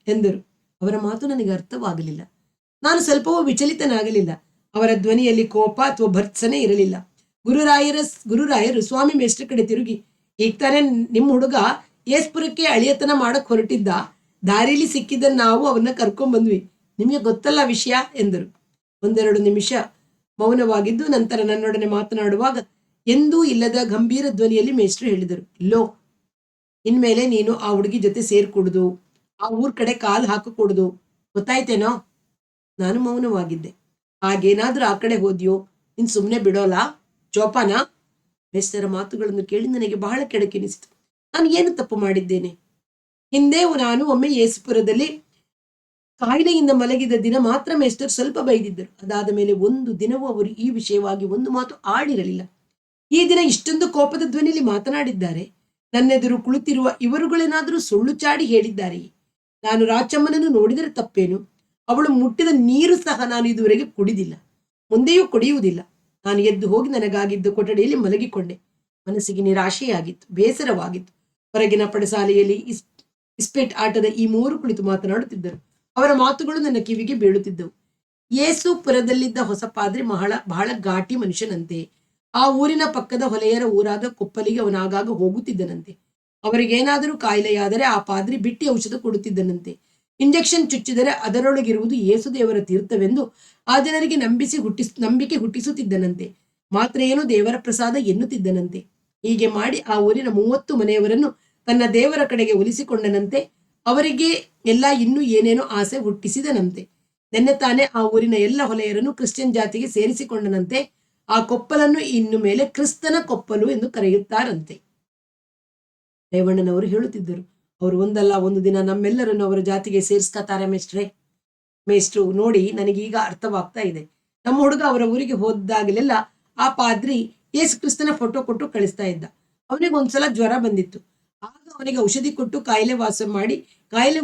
ಎಂದರು. ಅವರ ಮಾತು ನನಗೆ ಅರ್ಥವಾಗಲಿಲ್ಲ. ನಾನು ಸ್ವಲ್ಪವೂ ವಿಚಲಿತನಾಗಲಿಲ್ಲ. ಅವರ ಧ್ವನಿಯಲ್ಲಿ ಕೋಪ ಅಥವಾ ಭರ್ತ್ಸನೆ ಇರಲಿಲ್ಲ. ಗುರುರಾಯರು ಸ್ವಾಮಿ ಮೇಷ್ಟ್ರ ಕಡೆ ತಿರುಗಿ, ಈಗ ತಾನೇ ನಿಮ್ಮ ಹುಡುಗ ಏಸ್ಪುರಕ್ಕೆ ಅಳಿಯತನ ಮಾಡಕ್ ಹೊರಟಿದ್ದ, ದಾರಿಲಿ ಸಿಕ್ಕಿದ್ದ ನಾವು ಅವನ್ನ ಕರ್ಕೊಂಡ್ ಬಂದ್ವಿ, ನಿಮಗೆ ಗೊತ್ತಲ್ಲ ವಿಷಯ ಎಂದರು. 1-2 ನಿಮಿಷ ಮೌನವಾಗಿದ್ದು ನಂತರ ನನ್ನೊಡನೆ ಮಾತನಾಡುವಾಗ ಎಂದೂ ಇಲ್ಲದ ಗಂಭೀರ ಧ್ವನಿಯಲ್ಲಿ ಮೇಷ್ಟ್ರು ಹೇಳಿದರು, ಲೋ, ಇನ್ಮೇಲೆ ನೀನು ಆ ಹುಡುಗಿ ಜೊತೆ ಸೇರ್ಕೂಡುದು, ಆ ಊರ್ ಕಡೆ ಕಾಲು ಹಾಕಕೂಡುದು, ಗೊತ್ತಾಯ್ತೇನೋ? ನಾನು ಮೌನವಾಗಿದ್ದೆ. ಹಾಗೇನಾದ್ರೂ ಆ ಕಡೆ ಹೋದ್ಯೋ ನಿನ್ ಸುಮ್ಮನೆ ಬಿಡೋಲ್ಲ, ಜೋಪಾನ? ಮೇಷ್ಟ್ರ ಮಾತುಗಳನ್ನು ಕೇಳಿ ನನಗೆ ಬಹಳ ಕೆಡಕೆನಿಸಿತು. ನಾನು ಏನು ತಪ್ಪು ಮಾಡಿದ್ದೇನೆ? ಹಿಂದೆ ನಾನು ಒಮ್ಮೆ ಯೇಸುಪುರದಲ್ಲಿ ಕಾಯಿಲೆಯಿಂದ ಮಲಗಿದ ದಿನ ಮಾತ್ರ ಮೇಸ್ಟರ್ ಸ್ವಲ್ಪ ಬೈದಿದ್ದರು. ಅದಾದ ಮೇಲೆ ಒಂದು ದಿನವೂ ಅವರು ಈ ವಿಷಯವಾಗಿ ಒಂದು ಮಾತು ಆಡಿರಲಿಲ್ಲ. ಈ ದಿನ ಇಷ್ಟೊಂದು ಕೋಪದ ಧ್ವನಿಯಲ್ಲಿ ಮಾತನಾಡಿದ್ದಾರೆ. ನನ್ನೆದುರು ಕುಳಿತಿರುವ ಇವರುಗಳೇನಾದರೂ ಸುಳ್ಳು ಚಾಡಿ ಹೇಳಿದ್ದಾರೆಯೇ? ನಾನು ರಾಚಮ್ಮನನ್ನು ನೋಡಿದರೆ ತಪ್ಪೇನು? ಅವಳು ಮುಟ್ಟಿದ ನೀರು ಸಹ ನಾನು ಇದುವರೆಗೆ ಕುಡಿದಿಲ್ಲ, ಮುಂದೆಯೂ ಕುಡಿಯುವುದಿಲ್ಲ. ನಾನು ಎದ್ದು ಹೋಗಿ ನನಗಾಗಿದ್ದ ಕೊಠಡಿಯಲ್ಲಿ ಮಲಗಿಕೊಂಡೆ. ಮನಸ್ಸಿಗೆ ನಿರಾಶೆಯಾಗಿತ್ತು, ಬೇಸರವಾಗಿತ್ತು. ಹೊರಗಿನ ಪಡಸಾಲೆಯಲ್ಲಿ ಇಸ್ಪೇಟ್ ಆಟದ ಈ 3 ಕುಳಿತು ಮಾತನಾಡುತ್ತಿದ್ದರು. ಅವರ ಮಾತುಗಳು ನನ್ನ ಕಿವಿಗೆ ಬೀಳುತ್ತಿದ್ದವು. ಯೇಸುಪುರದಲ್ಲಿದ್ದ ಹೊಸ ಪಾದ್ರಿ ಬಹಳ ಘಾಟಿ ಮನುಷ್ಯನಂತೆ. ಆ ಊರಿನ ಪಕ್ಕದ ಹೊಲೆಯರ ಊರಾದ ಕೊಪ್ಪಲಿಗೆ ಅವನಾಗಾಗ ಹೋಗುತ್ತಿದ್ದನಂತೆ. ಅವರಿಗೇನಾದರೂ ಕಾಯಿಲೆಯಾದರೆ ಆ ಪಾದ್ರಿ ಬಿಟ್ಟಿ ಔಷಧ ಕೊಡುತ್ತಿದ್ದನಂತೆ. ಇಂಜೆಕ್ಷನ್ ಚುಚ್ಚಿದರೆ ಅದರೊಳಗಿರುವುದು ಯೇಸುದೇವರ ತೀರ್ಥವೆಂದು ಆ ಜನರಿಗೆ ನಂಬಿಕೆ ಹುಟ್ಟಿಸುತ್ತಿದ್ದನಂತೆ. ಮಾತ್ರೆಯೇನು ದೇವರ ಪ್ರಸಾದ ಎನ್ನುತ್ತಿದ್ದನಂತೆ. ಹೀಗೆ ಮಾಡಿ ಆ ಊರಿನ 30 ಮನೆಯವರನ್ನು ತನ್ನ ದೇವರ ಕಡೆಗೆ ಒಲಿಸಿಕೊಂಡನಂತೆ. ಅವರಿಗೆ ಎಲ್ಲ ಇನ್ನೂ ಏನೇನೋ ಆಸೆ ಹುಟ್ಟಿಸಿದನಂತೆ. ನೆನ್ನೆ ತಾನೇ ಆ ಊರಿನ ಎಲ್ಲ ಹೊಲೆಯರನ್ನು ಕ್ರಿಶ್ಚಿಯನ್ ಜಾತಿಗೆ ಸೇರಿಸಿಕೊಂಡನಂತೆ. ಆ ಕೊಪ್ಪಲನ್ನು ಇನ್ನು ಮೇಲೆ ಕ್ರಿಸ್ತನ ಕೊಪ್ಪಲು ಎಂದು ಕರೆಯುತ್ತಾರಂತೆ. ರೇವಣ್ಣನವರು ಹೇಳುತ್ತಿದ್ದರು, ಅವರು ಒಂದಲ್ಲ ಒಂದು ದಿನ ನಮ್ಮೆಲ್ಲರನ್ನು ಅವರ ಜಾತಿಗೆ ಸೇರಿಸ್ಕೊತಾರೆ ಮೇಷ್ಟ್ರು. ನೋಡಿ, ನನಗೀಗ ಅರ್ಥವಾಗ್ತಾ ಇದೆ. ನಮ್ಮ ಹುಡುಗ ಅವರ ಊರಿಗೆ ಹೋದಾಗಲೆಲ್ಲ ಆ ಪಾದ್ರಿ ಯೇಸು ಕ್ರಿಸ್ತನ ಫೋಟೋ ಕೊಟ್ಟು ಕಳಿಸ್ತಾ ಇದ್ದ. ಅವನಿಗೆ ಒಂದ್ಸಲ ಜ್ವರ ಬಂದಿತ್ತು. ಆಗ ಅವನಿಗೆ ಔಷಧಿ ಕೊಟ್ಟು ಕಾಯಿಲೆ ವಾಸ ಮಾಡಿ ಕಾಯಿಲೆ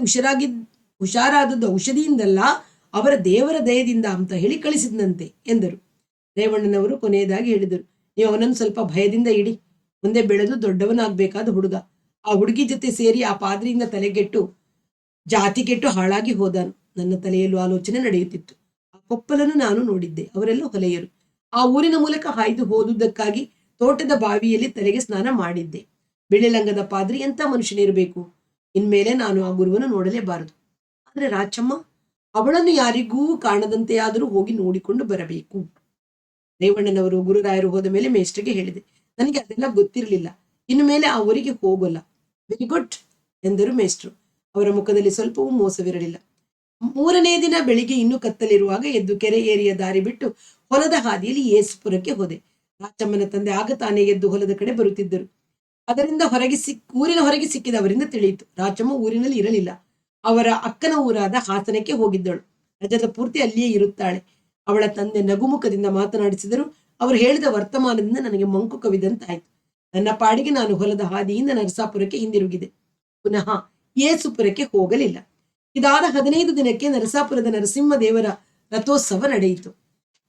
ಹುಷಾರಾದದ್ದು ಔಷಧಿಯಿಂದಲ್ಲ, ಅವರ ದೇವರ ದಯದಿಂದ ಅಂತ ಹೇಳಿ ಕಳಿಸಿದ್ನಂತೆ ಎಂದರು. ರೇವಣ್ಣನವರು ಕೊನೆಯದಾಗಿ ಹೇಳಿದರು, ನೀವು ಅವನನ್ನು ಸ್ವಲ್ಪ ಭಯದಿಂದ ಇಡಿ. ಮುಂದೆ ಬೆಳೆದು ದೊಡ್ಡವನಾಗಬೇಕಾದ ಹುಡುಗ. ಆ ಹುಡುಗಿ ಜೊತೆ ಸೇರಿ ಆ ಪಾದ್ರಿಯಿಂದ ತಲೆಗೆಟ್ಟು ಜಾತಿ ಕೆಟ್ಟು ಹಾಳಾಗಿ ಹೋದನು. ನನ್ನ ತಲೆಯಲ್ಲೂ ಆಲೋಚನೆ ನಡೆಯುತ್ತಿತ್ತು. ಆ ಕೊಪ್ಪಲನ್ನು ನಾನು ನೋಡಿದ್ದೆ. ಅವರೆಲ್ಲ ಹೊಲೆಯರು. ಆ ಊರಿನ ಮೂಲಕ ಹಾಯ್ದು ಹೋದುದಕ್ಕಾಗಿ ತೋಟದ ಬಾವಿಯಲ್ಲಿ ತಲೆಗೆ ಸ್ನಾನ ಮಾಡಿದ್ದೆ. ಬಿಳಿಲಂಗದ ಪಾದ್ರಿ ಎಂಥ ಮನುಷ್ಯನಿರಬೇಕು. ಇನ್ಮೇಲೆ ನಾನು ಆ ಗುರುವನ್ನು ನೋಡಲೇಬಾರದು. ಆದರೆ ರಾಚಮ್ಮ, ಅವಳನ್ನು ಯಾರಿಗೂ ಕಾಣದಂತೆಯಾದರೂ ಹೋಗಿ ನೋಡಿಕೊಂಡು ಬರಬೇಕು. ರೇವಣ್ಣನವರು ಗುರುರಾಯರು ಹೋದ ಮೇಲೆ ಮೇಷ್ಟ್ರಿಗೆ ಹೇಳಿದೆ, ನನಗೆ ಅದೆಲ್ಲ ಗೊತ್ತಿರಲಿಲ್ಲ. ಇನ್ನು ಮೇಲೆ ಆ ಊರಿಗೆ ಹೋಗೋಲ್ಲ. ವೆರಿ ಗುಡ್ ಎಂದರು ಮೇಷ್ಟ್ರು. ಅವರ ಮುಖದಲ್ಲಿ ಸ್ವಲ್ಪವೂ ಮೋಸವಿರಲಿಲ್ಲ. 3ನೇ ದಿನ ಬೆಳಿಗ್ಗೆ ಇನ್ನೂ ಕತ್ತಲಿರುವಾಗ ಎದ್ದು ಕೆರೆ ಏರಿಯ ದಾರಿ ಬಿಟ್ಟು ಹೊಲದ ಹಾದಿಯಲ್ಲಿ ಯೇಸುಪುರಕ್ಕೆ ಹೋದೆ. ರಾಚಮ್ಮನ ತಂದೆ ಆಗ ತಾನೇ ಎದ್ದು ಹೊಲದ ಕಡೆ ಬರುತ್ತಿದ್ದರು. ಅದರಿಂದ ಊರಿನ ಹೊರಗೆ ಸಿಕ್ಕಿದವರಿಂದ ತಿಳಿಯಿತು, ರಾಚಮ್ಮ ಊರಿನಲ್ಲಿ ಇರಲಿಲ್ಲ. ಅವರ ಅಕ್ಕನ ಊರಾದ ಹಾಸನಕ್ಕೆ ಹೋಗಿದ್ದಳು. ರಜದ ಪೂರ್ತಿ ಅಲ್ಲಿಯೇ ಇರುತ್ತಾಳೆ. ಅವಳ ತಂದೆ ನಗುಮುಖದಿಂದ ಮಾತನಾಡಿಸಿದರು. ಅವರು ಹೇಳಿದ ವರ್ತಮಾನದಿಂದ ನನಗೆ ಮಂಕು ಕವಿದಂತಾಯಿತು. ನನ್ನ ಪಾಡಿಗೆ ನಾನು ಹೊಲದ ಹಾದಿಯಿಂದ ನರಸಾಪುರಕ್ಕೆ ಹಿಂದಿರುಗಿದೆ. ಪುನಃ ಯೇಸುಪುರಕ್ಕೆ ಹೋಗಲಿಲ್ಲ. ಇದಾದ 15 ದಿನಕ್ಕೆ ನರಸಾಪುರದ ನರಸಿಂಹದೇವರ ರಥೋತ್ಸವ ನಡೆಯಿತು.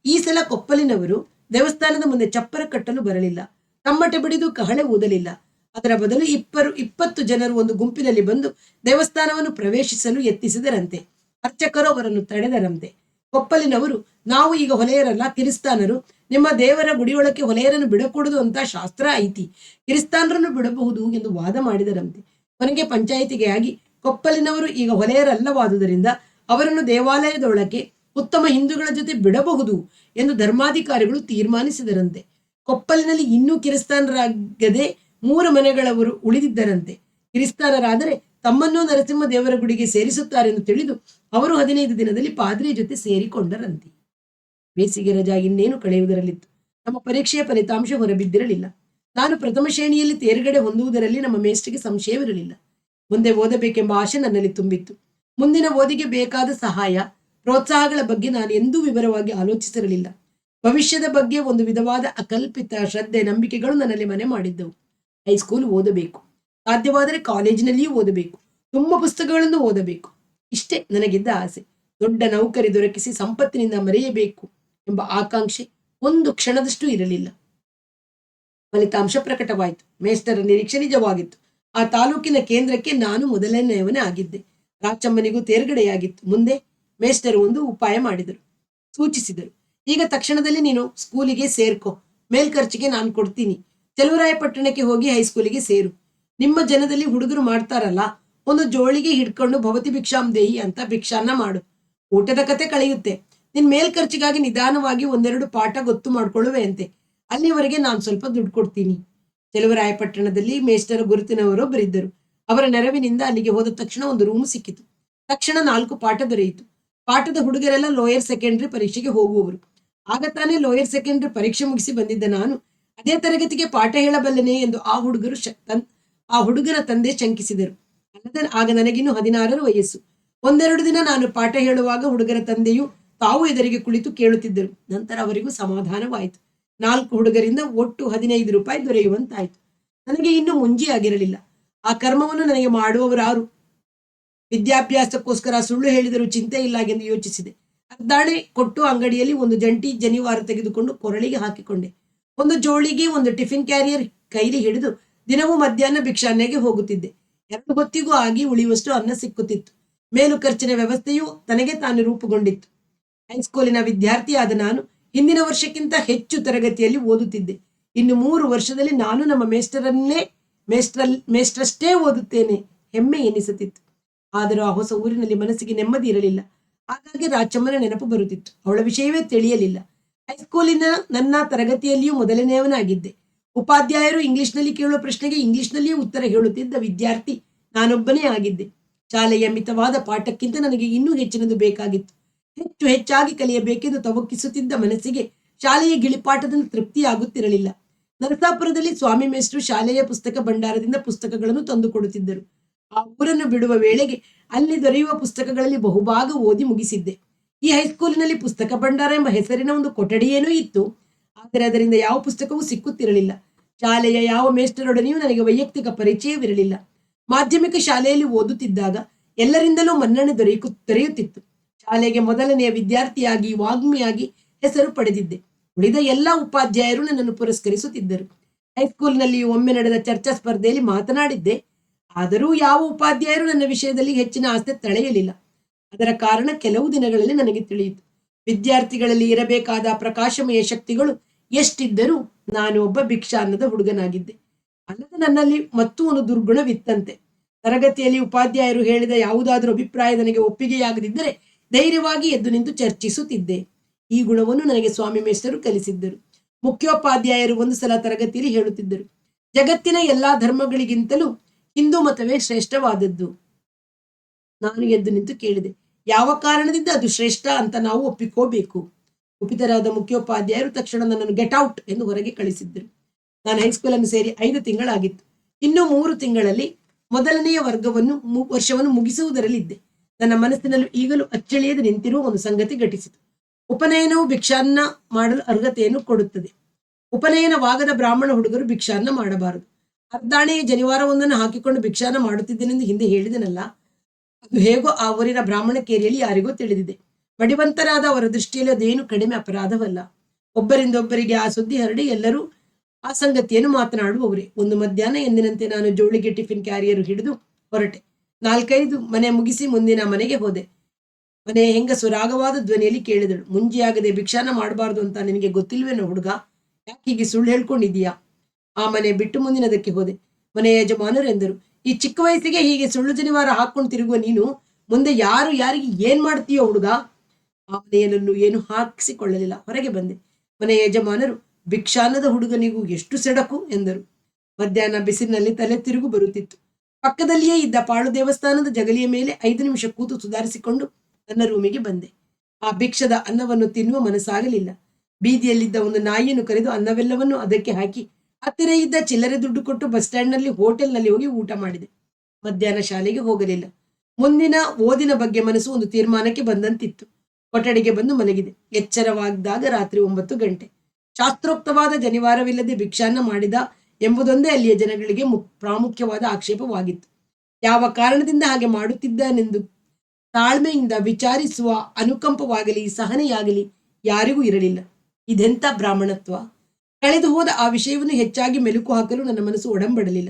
ಈ ಸಲ ಕೊಪ್ಪಲಿನವರು ದೇವಸ್ಥಾನದ ಮುಂದೆ ಚಪ್ಪರ ಕಟ್ಟಲು ಬರಲಿಲ್ಲ. ತಮ್ಮಟೆ ಬಿಡಿದು ಕಹಳೆ ಊದಲಿಲ್ಲ. ಅದರ ಬದಲು 20 ಜನರು ಒಂದು ಗುಂಪಿನಲ್ಲಿ ಬಂದು ದೇವಸ್ಥಾನವನ್ನು ಪ್ರವೇಶಿಸಲು ಯತ್ನಿಸಿದರಂತೆ. ಅರ್ಚಕರು ಅವರನ್ನು ತಡೆದರಂತೆ. ಕೊಪ್ಪಲಿನವರು, ನಾವು ಈಗ ಹೊಲೆಯರಲ್ಲ, ಕಿರಿಸ್ತಾನರು. ನಿಮ್ಮ ದೇವರ ಗುಡಿಯೊಳಕ್ಕೆ ಹೊಲೆಯರನ್ನು ಬಿಡಕೂಡದು ಅಂತ ಶಾಸ್ತ್ರ ಐತಿ. ಕಿರಿಸ್ತಾನರನ್ನು ಬಿಡಬಹುದು ಎಂದು ವಾದ ಮಾಡಿದರಂತೆ. ಕೊನೆಗೆ ಪಂಚಾಯಿತಿಗೆ ಆಗಿ ಕೊಪ್ಪಲಿನವರು ಈಗ ಹೊಲೆಯರಲ್ಲವಾದುದರಿಂದ ಅವರನ್ನು ದೇವಾಲಯದೊಳಕ್ಕೆ ಉತ್ತಮ ಹಿಂದೂಗಳ ಜೊತೆ ಬಿಡಬಹುದು ಎಂದು ಧರ್ಮಾಧಿಕಾರಿಗಳು ತೀರ್ಮಾನಿಸಿದರಂತೆ. ಕೊಪ್ಪಲಿನಲ್ಲಿ ಇನ್ನೂ ಕಿರಿಸ್ತಾನರಾಗದೆ 3 ಮನೆಗಳವರು ಉಳಿದಿದ್ದರಂತೆ. ಕಿರಿಸ್ತಾನರಾದರೆ ತಮ್ಮನ್ನೂ ನರಸಿಂಹ ದೇವರ ಗುಡಿಗೆ ಸೇರಿಸುತ್ತಾರೆಂದು ತಿಳಿದು ಅವರು 15 ದಿನದಲ್ಲಿ ಪಾದ್ರಿಯ ಜೊತೆ ಸೇರಿಕೊಂಡರಂತೆ. ಬೇಸಿಗೆ ರಜಾ ಇನ್ನೇನು ಕಳೆಯುವುದರಲ್ಲಿತ್ತು. ನಮ್ಮ ಪರೀಕ್ಷೆಯ ಫಲಿತಾಂಶ ಹೊರಬಿದ್ದಿರಲಿಲ್ಲ. ನಾನು ಪ್ರಥಮ ಶ್ರೇಣಿಯಲ್ಲಿ ತೇರ್ಗಡೆ ಹೊಂದುವುದರಲ್ಲಿ ನಮ್ಮ ಮೇಷ್ಟ್ರಿಗೆ ಸಂಶಯವಿರಲಿಲ್ಲ. ಮುಂದೆ ಓದಬೇಕೆಂಬ ಆಶೆ ನನ್ನಲ್ಲಿ ತುಂಬಿತ್ತು. ಮುಂದಿನ ಓದಿಗೆ ಬೇಕಾದ ಸಹಾಯ ಪ್ರೋತ್ಸಾಹಗಳ ಬಗ್ಗೆ ನಾನು ಎಂದೂ ವಿವರವಾಗಿ ಆಲೋಚಿಸಿರಲಿಲ್ಲ. ಭವಿಷ್ಯದ ಬಗ್ಗೆ ಒಂದು ವಿಧವಾದ ಅಕಲ್ಪಿತ ಶ್ರದ್ಧೆ, ನಂಬಿಕೆಗಳು ನನ್ನಲ್ಲಿ ಮನೆ ಮಾಡಿದ್ದವು. ಹೈಸ್ಕೂಲ್ ಓದಬೇಕು, ಸಾಧ್ಯವಾದರೆ ಕಾಲೇಜಿನಲ್ಲಿಯೂ ಓದಬೇಕು, ತುಂಬ ಪುಸ್ತಕಗಳನ್ನು ಓದಬೇಕು. ಇಷ್ಟೇ ನನಗಿದ್ದ ಆಸೆ. ದೊಡ್ಡ ನೌಕರಿ ದೊರಕಿಸಿ ಸಂಪತ್ತಿನಿಂದ ಮರೆಯಬೇಕು ಎಂಬ ಆಕಾಂಕ್ಷೆ ಒಂದು ಕ್ಷಣದಷ್ಟು ಇರಲಿಲ್ಲ. ಫಲಿತಾಂಶ ಪ್ರಕಟವಾಯಿತು. ಮೇಷ್ಟರ ನಿರೀಕ್ಷೆ ನಿಜವಾಗಿತ್ತು. ಆ ತಾಲೂಕಿನ ಕೇಂದ್ರಕ್ಕೆ ನಾನು ಮೊದಲನೆಯವನೇ ಆಗಿದ್ದೆ. ರಾಚಮ್ಮನಿಗೂ ತೇರ್ಗಡೆಯಾಗಿತ್ತು. ಮುಂದೆ ಮೇಷ್ಟರು ಒಂದು ಉಪಾಯ ಮಾಡಿದರು, ಸೂಚಿಸಿದರು. ಈಗ ತಕ್ಷಣದಲ್ಲಿ ನೀನು ಸ್ಕೂಲಿಗೆ ಸೇರ್ಕೊ. ಮೇಲ್ಖರ್ಚಿಗೆ ನಾನು ಕೊಡ್ತೀನಿ. ಚಲುವರಾಯಪಟ್ಟಣಕ್ಕೆ ಹೋಗಿ ಹೈಸ್ಕೂಲಿಗೆ ಸೇರು. ನಿಮ್ಮ ಜನದಲ್ಲಿ ಹುಡುಗರು ಮಾಡ್ತಾರಲ್ಲ, ಒಂದು ಜೋಳಿಗೆ ಹಿಡ್ಕೊಂಡು ಭವತಿ ಭಿಕ್ಷಾಂ ದೇಹಿ ಅಂತ ಭಿಕ್ಷಾನ್ನ ಮಾಡು. ಊಟದ ಕತೆ ಕಳೆಯುತ್ತೆ. ನಿನ್ ಮೇಲ್ಖರ್ಚಿಗಾಗಿ ನಿಧಾನವಾಗಿ 1-2 ಪಾಠ ಗೊತ್ತು ಮಾಡ್ಕೊಳ್ಳುವೆ ಅಂತೆ. ಅಲ್ಲಿವರೆಗೆ ನಾನು ಸ್ವಲ್ಪ ದುಡ್ಡು ಕೊಡ್ತೀನಿ. ಚಲುವರಾಯಪಟ್ಟಣದಲ್ಲಿ ಮೇಷ್ಟರ ಗುರುತಿನವರೊಬ್ಬರಿದ್ದರು. ಅವರ ನೆರವಿನಿಂದ ಅಲ್ಲಿಗೆ ಹೋದ ತಕ್ಷಣ ಒಂದು ರೂಮು ಸಿಕ್ಕಿತು. ತಕ್ಷಣ 4 ಪಾಠ ದೊರೆಯಿತು. ಪಾಠದ ಹುಡುಗರೆಲ್ಲ ಲೋಯರ್ ಸೆಕೆಂಡರಿ ಪರೀಕ್ಷೆಗೆ ಹೋಗುವವರು. ಆಗ ತಾನೇ ಲೋಯರ್ ಸೆಕೆಂಡರಿ ಪರೀಕ್ಷೆ ಮುಗಿಸಿ ಬಂದಿದ್ದ ನಾನು ಅದೇ ತರಗತಿಗೆ ಪಾಠ ಹೇಳಬಲ್ಲನೆ ಎಂದು ಆ ಹುಡುಗರ ತಂದೆ ಶಂಕಿಸಿದರು. ಅಲ್ಲದೆ ಆಗ ನನಗಿನ್ನು 16ರ ವಯಸ್ಸು. 1-2 ದಿನ ನಾನು ಪಾಠ ಹೇಳುವಾಗ ಹುಡುಗರ ತಂದೆಯು ತಾವು ಎದುರಿಗೆ ಕುಳಿತು ಕೇಳುತ್ತಿದ್ದರು. ನಂತರ ಅವರಿಗೂ ಸಮಾಧಾನವಾಯಿತು. 4 ಹುಡುಗರಿಂದ ಒಟ್ಟು 15 ರೂಪಾಯಿ ದೊರೆಯುವಂತಾಯಿತು. ನನಗೆ ಇನ್ನೂ ಮುಂಜಿಯಾಗಿರಲಿಲ್ಲ. ಆ ಕರ್ಮವನ್ನು ನನಗೆ ಮಾಡುವವರಾರು? ವಿದ್ಯಾಭ್ಯಾಸಕ್ಕೋಸ್ಕರ ಸುಳ್ಳು ಹೇಳಿದರೂ ಚಿಂತೆ ಇಲ್ಲ ಎಂದು ಯೋಚಿಸಿದೆ. ಅರ್ಧಾಣೆ ಕೊಟ್ಟು ಅಂಗಡಿಯಲ್ಲಿ ಒಂದು ಜಂಟಿ ಜನಿವಾರ ತೆಗೆದುಕೊಂಡು ಕೊರಳಿಗೆ ಹಾಕಿಕೊಂಡೆ. ಒಂದು ಜೋಳಿಗೆ, ಒಂದು ಟಿಫಿನ್ ಕ್ಯಾರಿಯರ್ ಕೈಲಿ ಹಿಡಿದು ದಿನವೂ ಮಧ್ಯಾಹ್ನ ಭಿಕ್ಷಾನ್ನೆಗೆ ಹೋಗುತ್ತಿದ್ದೆ. 2 ಹೊತ್ತಿಗೂ ಆಗಿ ಉಳಿಯುವಷ್ಟು ಅನ್ನ ಸಿಕ್ಕುತ್ತಿತ್ತು. ಮೇಲು ಖರ್ಚಿನ ವ್ಯವಸ್ಥೆಯೂ ತನಗೆ ತಾನು ರೂಪುಗೊಂಡಿತ್ತು. ಹೈಸ್ಕೂಲಿನ ವಿದ್ಯಾರ್ಥಿಯಾದ ನಾನು ಹಿಂದಿನ ವರ್ಷಕ್ಕಿಂತ ಹೆಚ್ಚು ತರಗತಿಯಲ್ಲಿ ಓದುತ್ತಿದ್ದೆ. ಇನ್ನು 3 ವರ್ಷದಲ್ಲಿ ನಾನು ನಮ್ಮ ಮೇಷ್ಟ್ರಷ್ಟೇ ಓದುತ್ತೇನೆ. ಹೆಮ್ಮೆ ಎನಿಸುತ್ತಿತ್ತು. ಆದರೂ ಆ ಹೊಸ ಊರಿನಲ್ಲಿ ಮನಸ್ಸಿಗೆ ನೆಮ್ಮದಿ ಇರಲಿಲ್ಲ. ಹಾಗಾಗಿ ರಾಚಮ್ಮನ ನೆನಪು ಬರುತ್ತಿತ್ತು. ಅವಳ ವಿಷಯವೇ ತಿಳಿಯಲಿಲ್ಲ. ಹೈಸ್ಕೂಲಿನ ನನ್ನ ತರಗತಿಯಲ್ಲಿಯೂ ಮೊದಲನೆಯವನಾಗಿದ್ದೆ. ಉಪಾಧ್ಯಾಯರು ಇಂಗ್ಲಿಷ್ನಲ್ಲಿ ಕೇಳುವ ಪ್ರಶ್ನೆಗೆ ಇಂಗ್ಲಿಷ್ನಲ್ಲಿಯೂ ಉತ್ತರ ಹೇಳುತ್ತಿದ್ದ ವಿದ್ಯಾರ್ಥಿ ನಾನೊಬ್ಬನೇ ಆಗಿದ್ದೆ. ಶಾಲೆಯ ಮಿತವಾದ ಪಾಠಕ್ಕಿಂತ ನನಗೆ ಇನ್ನೂ ಹೆಚ್ಚಿನದು ಬೇಕಾಗಿತ್ತು. ಹೆಚ್ಚಾಗಿ ಕಲಿಯಬೇಕೆಂದು ತವಕಿಸುತ್ತಿದ್ದ ಮನಸ್ಸಿಗೆ ಶಾಲೆಯ ಗಿಳಿಪಾಠದಿಂದ ತೃಪ್ತಿಯಾಗುತ್ತಿರಲಿಲ್ಲ. ನರಸಾಪುರದಲ್ಲಿ ಸ್ವಾಮಿ ಮೇಷ್ಟ್ರು ಶಾಲೆಯ ಪುಸ್ತಕ ಭಂಡಾರದಿಂದ ಪುಸ್ತಕಗಳನ್ನು ತಂದುಕೊಡುತ್ತಿದ್ದರು. ಆ ಊರನ್ನು ಬಿಡುವ ವೇಳೆಗೆ ಅಲ್ಲಿ ದೊರೆಯುವ ಪುಸ್ತಕಗಳಲ್ಲಿ ಬಹುಭಾಗ ಓದಿ ಮುಗಿಸಿದ್ದೆ. ಈ ಹೈಸ್ಕೂಲಿನಲ್ಲಿ ಪುಸ್ತಕ ಭಂಡಾರ ಎಂಬ ಹೆಸರಿನ ಒಂದು ಕೊಠಡಿಯೇನೂ ಇತ್ತು. ಆದರೆ ಅದರಿಂದ ಯಾವ ಪುಸ್ತಕವೂ ಸಿಕ್ಕುತ್ತಿರಲಿಲ್ಲ. ಶಾಲೆಯ ಯಾವ ಮೇಷ್ಟ್ರರೊಡನೆಯೂ ನನಗೆ ವೈಯಕ್ತಿಕ ಪರಿಚಯವಿರಲಿಲ್ಲ. ಮಾಧ್ಯಮಿಕ ಶಾಲೆಯಲ್ಲಿ ಓದುತ್ತಿದ್ದಾಗ ಎಲ್ಲರಿಂದಲೂ ಮನ್ನಣೆ ದೊರೆಯುತ್ತಿತ್ತು. ಶಾಲೆಗೆ ಮೊದಲನೆಯ ವಿದ್ಯಾರ್ಥಿಯಾಗಿ, ವಾಗ್ಮಿಯಾಗಿ ಹೆಸರು ಪಡೆದಿದ್ದೆ. ಉಳಿದ ಎಲ್ಲ ಉಪಾಧ್ಯಾಯರು ನನ್ನನ್ನು ಪುರಸ್ಕರಿಸುತ್ತಿದ್ದರು. ಹೈಸ್ಕೂಲ್ನಲ್ಲಿ ಒಮ್ಮೆ ನಡೆದ ಚರ್ಚಾ ಸ್ಪರ್ಧೆಯಲ್ಲಿ ಮಾತನಾಡಿದ್ದೆ. ಆದರೂ ಯಾವ ಉಪಾಧ್ಯಾಯರು ನನ್ನ ವಿಷಯದಲ್ಲಿ ಹೆಚ್ಚಿನ ಆಸೆ ತಳೆಯಲಿಲ್ಲ. ಅದರ ಕಾರಣ ಕೆಲವು ದಿನಗಳಲ್ಲಿ ನನಗೆ ತಿಳಿಯಿತು. ವಿದ್ಯಾರ್ಥಿಗಳಲ್ಲಿ ಇರಬೇಕಾದ ಪ್ರಕಾಶಮಯ ಶಕ್ತಿಗಳು ಎಷ್ಟಿದ್ದರೂ ನಾನು ಒಬ್ಬ ಭಿಕ್ಷಾನ್ನದ ಹುಡುಗನಾಗಿದ್ದೆ. ಅಲ್ಲದೆ ನನ್ನಲ್ಲಿ ಮತ್ತೂ ಒಂದು ದುರ್ಗುಣವಿತ್ತಂತೆ. ತರಗತಿಯಲ್ಲಿ ಉಪಾಧ್ಯಾಯರು ಹೇಳಿದ ಯಾವುದಾದರೂ ಅಭಿಪ್ರಾಯ ನನಗೆ ಒಪ್ಪಿಗೆಯಾಗದಿದ್ದರೆ ಧೈರ್ಯವಾಗಿ ಎದ್ದು ನಿಂತು ಚರ್ಚಿಸುತ್ತಿದ್ದೆ. ಈ ಗುಣವನ್ನು ನನಗೆ ಸ್ವಾಮಿ ಮೇಷ್ಟರು ಕಲಿಸಿದ್ದರು. ಮುಖ್ಯೋಪಾಧ್ಯಾಯರು ಒಂದು ಸಲ ತರಗತಿಯಲ್ಲಿ ಹೇಳುತ್ತಿದ್ದರು, ಜಗತ್ತಿನ ಎಲ್ಲಾ ಧರ್ಮಗಳಿಗಿಂತಲೂ ಹಿಂದೂ ಮತವೇ ಶ್ರೇಷ್ಠವಾದದ್ದು. ನಾನು ಎದ್ದು ನಿಂತು ಕೇಳಿದೆ, ಯಾವ ಕಾರಣದಿಂದ ಅದು ಶ್ರೇಷ್ಠ ಅಂತ ನಾವು ಒಪ್ಪಿಕೋಬೇಕು? ಕುಪಿತರಾದ ಮುಖ್ಯೋಪಾಧ್ಯಾಯರು ತಕ್ಷಣ ನನ್ನನ್ನು ಗೆಟ್ ಔಟ್ ಎಂದು ಹೊರಗೆ ಕಳಿಸಿದ್ದರು. ನಾನು ಹೈಸ್ಕೂಲನ್ನು ಸೇರಿ 5 ತಿಂಗಳಾಗಿತ್ತು. ಇನ್ನು 3 ತಿಂಗಳಲ್ಲಿ ಮೊದಲನೆಯ ವರ್ಷವನ್ನು ಮುಗಿಸುವುದರಲ್ಲಿದ್ದೆ. ನನ್ನ ಮನಸ್ಸಿನಲ್ಲೂ ಈಗಲೂ ಅಚ್ಚಳಿಯದೆ ನಿಂತಿರುವ ಒಂದು ಸಂಗತಿ ಘಟಿಸಿತು. ಉಪನಯನವು ಭಿಕ್ಷಾನ್ನ ಮಾಡಲು ಅರ್ಹತೆಯನ್ನು ಕೊಡುತ್ತದೆ. ಉಪನಯನವಾಗದ ಬ್ರಾಹ್ಮಣ ಹುಡುಗರು ಭಿಕ್ಷಾನ್ನ ಮಾಡಬಾರದು. ಅರ್ಧಾಣೆಯ ಜನಿವಾರವೊಂದನ್ನು ಹಾಕಿಕೊಂಡು ಭಿಕ್ಷಾನ್ನ ಮಾಡುತ್ತಿದ್ದೇನೆಂದು ಹಿಂದೆ ಹೇಳಿದನಲ್ಲ, ಅದು ಹೇಗೋ ಆ ಊರಿನ ಬ್ರಾಹ್ಮಣ ಕೇರಿಯಲ್ಲಿ ಯಾರಿಗೂ ತಿಳಿದಿದೆ. ಮಡಿವಂತರಾದ ಅವರ ದೃಷ್ಟಿಯಲ್ಲಿ ಅದೇನು ಕಡಿಮೆ ಅಪರಾಧವಲ್ಲ. ಒಬ್ಬರಿಂದೊಬ್ಬರಿಗೆ ಆ ಸುದ್ದಿ ಹರಡಿ ಎಲ್ಲರೂ ಆ ಸಂಗತಿಯನ್ನು ಮಾತನಾಡುವವರೇ. ಒಂದು ಮಧ್ಯಾಹ್ನ ಎಂದಿನಂತೆ ನಾನು ಜೋಳಿಗೆ ಟಿಫಿನ್ ಕ್ಯಾರಿಯರ್ ಹಿಡಿದು ಹೊರಟೆ. 4-5 ಮನೆ ಮುಗಿಸಿ ಮುಂದಿನ ಮನೆಗೆ ಹೋದೆ. ಮನೆಯ ಹೆಂಗಸು ರಾಗವಾದ ಧ್ವನಿಯಲ್ಲಿ ಕೇಳಿದಳು, ಮುಂಜಿಯಾಗದೆ ಭಿಕ್ಷಾನ ಮಾಡಬಾರ್ದು ಅಂತ ನಿನಗೆ ಗೊತ್ತಿಲ್ವೇನೋ ಹುಡುಗ? ಯಾಕೆ ಹೀಗೆ ಸುಳ್ಳು ಹೇಳ್ಕೊಂಡಿದೀಯಾ? ಆ ಮನೆ ಬಿಟ್ಟು ಮುಂದಿನದಕ್ಕೆ ಹೋದೆ. ಮನೆಯ ಯಜಮಾನರು ಎಂದರು, ಈ ಚಿಕ್ಕ ವಯಸ್ಸಿಗೆ ಹೀಗೆ ಸುಳ್ಳು ಜನಿವಾರ ಹಾಕೊಂಡು ತಿರುಗುವ ನೀನು ಮುಂದೆ ಯಾರಿಗೆ ಏನ್ ಮಾಡ್ತೀಯೋ ಹುಡುಗ? ಆ ಮನೆಯಲ್ಲೂ ಏನು ಹಾಕಿಸಿಕೊಳ್ಳಲಿಲ್ಲ. ಹೊರಗೆ ಬಂದೆ. ಮನೆಯ ಯಜಮಾನರು, ಭಿಕ್ಷಾನ್ನದ ಹುಡುಗನಿಗೂ ಎಷ್ಟು ಸೆಡಕು ಎಂದರು. ಮಧ್ಯಾಹ್ನ ಬಿಸಿಲಿನಲ್ಲಿ ತಲೆ ತಿರುಗು ಬರುತ್ತಿತ್ತು. ಪಕ್ಕದಲ್ಲಿಯೇ ಇದ್ದ ಪಾಳು ದೇವಸ್ಥಾನದ ಜಗಲಿಯ ಮೇಲೆ 5 ನಿಮಿಷ ಕೂತು ಸುಧಾರಿಸಿಕೊಂಡು ನನ್ನ ರೂಮಿಗೆ ಬಂದೆ. ಆ ಭಿಕ್ಷದ ಅನ್ನವನ್ನು ತಿನ್ನುವ ಮನಸ್ಸಾಗಲಿಲ್ಲ. ಬೀದಿಯಲ್ಲಿದ್ದ ಒಂದು ನಾಯಿಯನ್ನು ಕರೆದು ಅನ್ನವೆಲ್ಲವನ್ನು ಅದಕ್ಕೆ ಹಾಕಿ ಹತ್ತಿರ ಇದ್ದ ಚಿಲ್ಲರೆ ದುಡ್ಡು ಕೊಟ್ಟು ಬಸ್ ಸ್ಟ್ಯಾಂಡ್ನಲ್ಲಿ ಹೋಟೆಲ್ನಲ್ಲಿ ಹೋಗಿ ಊಟ ಮಾಡಿದೆ. ಮಧ್ಯಾಹ್ನ ಶಾಲೆಗೆ ಹೋಗಲಿಲ್ಲ. ಮುಂದಿನ ಓದಿನ ಬಗ್ಗೆ ಮನಸ್ಸು ಒಂದು ತೀರ್ಮಾನಕ್ಕೆ ಬಂದಂತಿತ್ತು. ಕೊಠಡಿಗೆ ಬಂದು ಮಲಗಿದೆ. ಎಚ್ಚರವಾದಾಗ ರಾತ್ರಿ 9 ಗಂಟೆ. ಶಾಸ್ತ್ರೋಕ್ತವಾದ ಜನಿವಾರವಿಲ್ಲದೆ ಭಿಕ್ಷಾನ್ನ ಮಾಡಿದ ಎಂಬುದೊಂದೇ ಅಲ್ಲಿಯ ಜನಗಳಿಗೆ ಪ್ರಾಮುಖ್ಯವಾದ ಆಕ್ಷೇಪವಾಗಿತ್ತು. ಯಾವ ಕಾರಣದಿಂದ ಹಾಗೆ ಮಾಡುತ್ತಿದ್ದಾನೆಂದು ತಾಳ್ಮೆಯಿಂದ ವಿಚಾರಿಸುವ ಅನುಕಂಪವಾಗಲಿ ಸಹನೆಯಾಗಲಿ ಯಾರಿಗೂ ಇರಲಿಲ್ಲ. ಇದೆಂಥ ಬ್ರಾಹ್ಮಣತ್ವ! ಕಳೆದು ಹೋದ ಆ ವಿಷಯವನ್ನು ಹೆಚ್ಚಾಗಿ ಮೆಲುಕು ಹಾಕಲು ನನ್ನ ಮನಸ್ಸು ಒಡಂಬಡಲಿಲ್ಲ.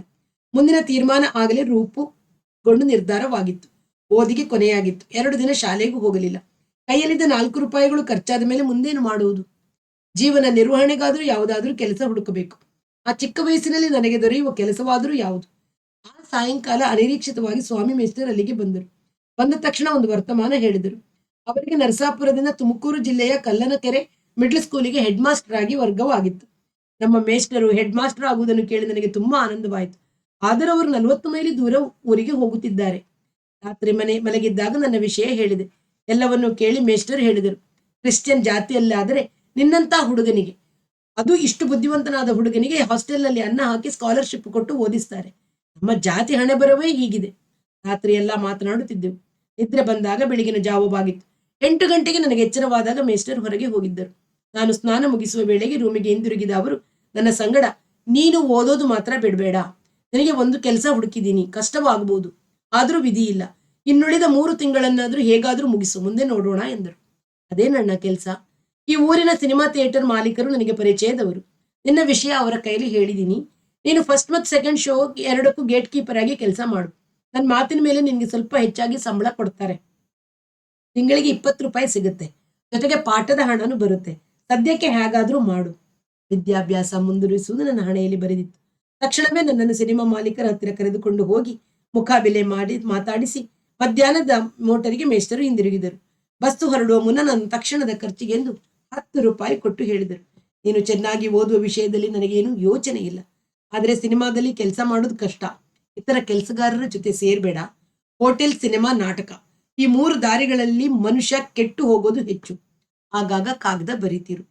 ಮುಂದಿನ ತೀರ್ಮಾನ ಆಗಲೇ ರೂಪುಗೊಂಡು ನಿರ್ಧಾರವಾಗಿತ್ತು. ಓದಿಗೆ ಕೊನೆಯಾಗಿತ್ತು. 2 ದಿನ ಶಾಲೆಗೂ ಹೋಗಲಿಲ್ಲ. ಕೈಯಲ್ಲಿದ್ದ 4 ರೂಪಾಯಿಗಳು ಖರ್ಚಾದ ಮೇಲೆ ಮುಂದೇನು ಮಾಡುವುದು? ಜೀವನ ನಿರ್ವಹಣೆಗಾದರೂ ಯಾವುದಾದ್ರೂ ಕೆಲಸ ಹುಡುಕಬೇಕು. ಆ ಚಿಕ್ಕ ವಯಸ್ಸಿನಲ್ಲಿ ನನಗೆ ದೊರೆಯುವ ಕೆಲಸವಾದರೂ ಯಾವುದು? ಆ ಸಾಯಂಕಾಲ ಅನಿರೀಕ್ಷಿತವಾಗಿ ಸ್ವಾಮಿ ಮೇಸ್ಟರ್ ಅಲ್ಲಿಗೆ ಬಂದರು. ಬಂದ ತಕ್ಷಣ ಒಂದು ವರ್ತಮಾನ ಹೇಳಿದರು. ಅವರಿಗೆ ನರಸಾಪುರದಿಂದ ತುಮಕೂರು ಜಿಲ್ಲೆಯ ಕಲ್ಲನಕೆರೆ ಮಿಡ್ಲ್ ಸ್ಕೂಲಿಗೆ ಹೆಡ್ ಮಾಸ್ಟರ್ ಆಗಿ ವರ್ಗವಾಗಿತ್ತು. ನಮ್ಮ ಮೇಸ್ಟರು ಹೆಡ್ ಮಾಸ್ಟರ್ ಆಗುವುದನ್ನು ಕೇಳಿ ನನಗೆ ತುಂಬಾ ಆನಂದವಾಯಿತು. ಆದರೂ ಅವರು 40 ಮೈಲಿ ದೂರ ಊರಿಗೆ ಹೋಗುತ್ತಿದ್ದಾರೆ. ರಾತ್ರಿ ಮಲಗಿದ್ದಾಗ ನನ್ನ ವಿಷಯ ಹೇಳಿದೆ. ಎಲ್ಲವನ್ನೂ ಕೇಳಿ ಮೇಸ್ಟರ್ ಹೇಳಿದರು, ಕ್ರಿಶ್ಚಿಯನ್ ಜಾತಿಯಲ್ಲಾದರೆ ನಿನ್ನಂತ ಹುಡುಗನಿಗೆ, ಅದು ಇಷ್ಟು ಬುದ್ಧಿವಂತನಾದ ಹುಡುಗನಿಗೆ ಹಾಸ್ಟೆಲ್ನಲ್ಲಿ ಅನ್ನ ಹಾಕಿ ಸ್ಕಾಲರ್ಶಿಪ್ ಕೊಟ್ಟು ಓದಿಸ್ತಾರೆ. ನಮ್ಮ ಜಾತಿ ಹಣೆ ಬರವೇ ಹೀಗಿದೆ. ರಾತ್ರಿ ಎಲ್ಲ ಮಾತನಾಡುತ್ತಿದ್ದೆವು. ನಿದ್ರೆ ಬಂದಾಗ ಬೆಳಗಿನ ಜಾವವಾಗಿತ್ತು. 8 ಗಂಟೆಗೆ ನನಗೆ ಎಚ್ಚರವಾದಾಗ ಮೇಸ್ಟರ್ ಹೊರಗೆ ಹೋಗಿದ್ದರು. ನಾನು ಸ್ನಾನ ಮುಗಿಸುವ ವೇಳೆಗೆ ರೂಮಿಗೆ ಹಿಂದಿರುಗಿದ ಅವರು ನನ್ನ ಸಂಗಡ, ನೀನು ಓದೋದು ಮಾತ್ರ ಬಿಡಬೇಡ, ನನಗೆ ಒಂದು ಕೆಲಸ ಹುಡುಕಿದ್ದೀನಿ, ಕಷ್ಟವಾಗಬಹುದು, ಆದರೂ ವಿಧಿ ಇಲ್ಲ, ಇನ್ನುಳಿದ 3 ತಿಂಗಳನ್ನಾದ್ರೂ ಹೇಗಾದ್ರೂ ಮುಗಿಸು, ಮುಂದೆ ನೋಡೋಣ ಎಂದರು. ಅದೇ ನನ್ನ ಕೆಲಸ. ಈ ಊರಿನ ಸಿನಿಮಾ ಥಿಯೇಟರ್ ಮಾಲೀಕರು ನನಗೆ ಪರಿಚಯದವರು. ನಿನ್ನ ವಿಷಯ ಅವರ ಕೈಲಿ ಹೇಳಿದ್ದೀನಿ. ನೀನು ಫಸ್ಟ್ ಮತ್ತು ಸೆಕೆಂಡ್ ಶೋ 2ಕ್ಕೂ ಗೇಟ್ ಕೀಪರ್ ಆಗಿ ಕೆಲಸ ಮಾಡು. ನನ್ನ ಮಾತಿನ ಮೇಲೆ ನಿನ್ಗೆ ಸ್ವಲ್ಪ ಹೆಚ್ಚಾಗಿ ಸಂಬಳ ಕೊಡ್ತಾರೆ. ತಿಂಗಳಿಗೆ 20 ರೂಪಾಯಿ ಸಿಗುತ್ತೆ. ಜೊತೆಗೆ ಪಾಠದ ಹಣನೂ ಬರುತ್ತೆ. ಸದ್ಯಕ್ಕೆ ಹೇಗಾದ್ರೂ ಮಾಡು. ವಿದ್ಯಾಭ್ಯಾಸ ಮುಂದುವರಿಸುವುದು ನನ್ನ ಹಣೆಯಲ್ಲಿ ಬರೆದಿತ್ತು. ತಕ್ಷಣವೇ ನನ್ನನ್ನು ಸಿನಿಮಾ ಮಾಲೀಕರ ಹತ್ತಿರ ಕರೆದುಕೊಂಡು ಹೋಗಿ ಮುಖಾಬಿಲೆ ಮಾಡಿ ಮಾತಾಡಿಸಿ ಮಧ್ಯಾಹ್ನದ ಮೋಟರಿಗೆ ಮೇಸ್ಟರು ಹಿಂದಿರುಗಿದರು. ಬಸ್ಸು ಹೊರಡುವ ಮುನ್ನ ನನ್ನ ತಕ್ಷಣದ ಖರ್ಚಿಗೆಂದು 10 ರೂಪಾಯಿ ಕೊಟ್ಟು ಹೇಳಿದರು, ನೀನು ಚೆನ್ನಾಗಿ ಓದುವ ವಿಷಯದಲ್ಲಿ ನನಗೇನು ಯೋಚನೆ ಇಲ್ಲ, ಆದರೆ ಸಿನಿಮಾದಲ್ಲಿ ಕೆಲಸ ಮಾಡೋದು ಕಷ್ಟ. ಇತರ ಕೆಲಸಗಾರರ ಜೊತೆ ಸೇರ್ಬೇಡ. ಹೋಟೆಲ್, ಸಿನಿಮಾ, ನಾಟಕ, ಈ 3 ದಾರಿಗಳಲ್ಲಿ ಮನುಷ್ಯ ಕೆಟ್ಟು ಹೋಗೋದು ಹೆಚ್ಚು. ಆಗಾಗ ಕಾಗದ ಬರೀತಿರು.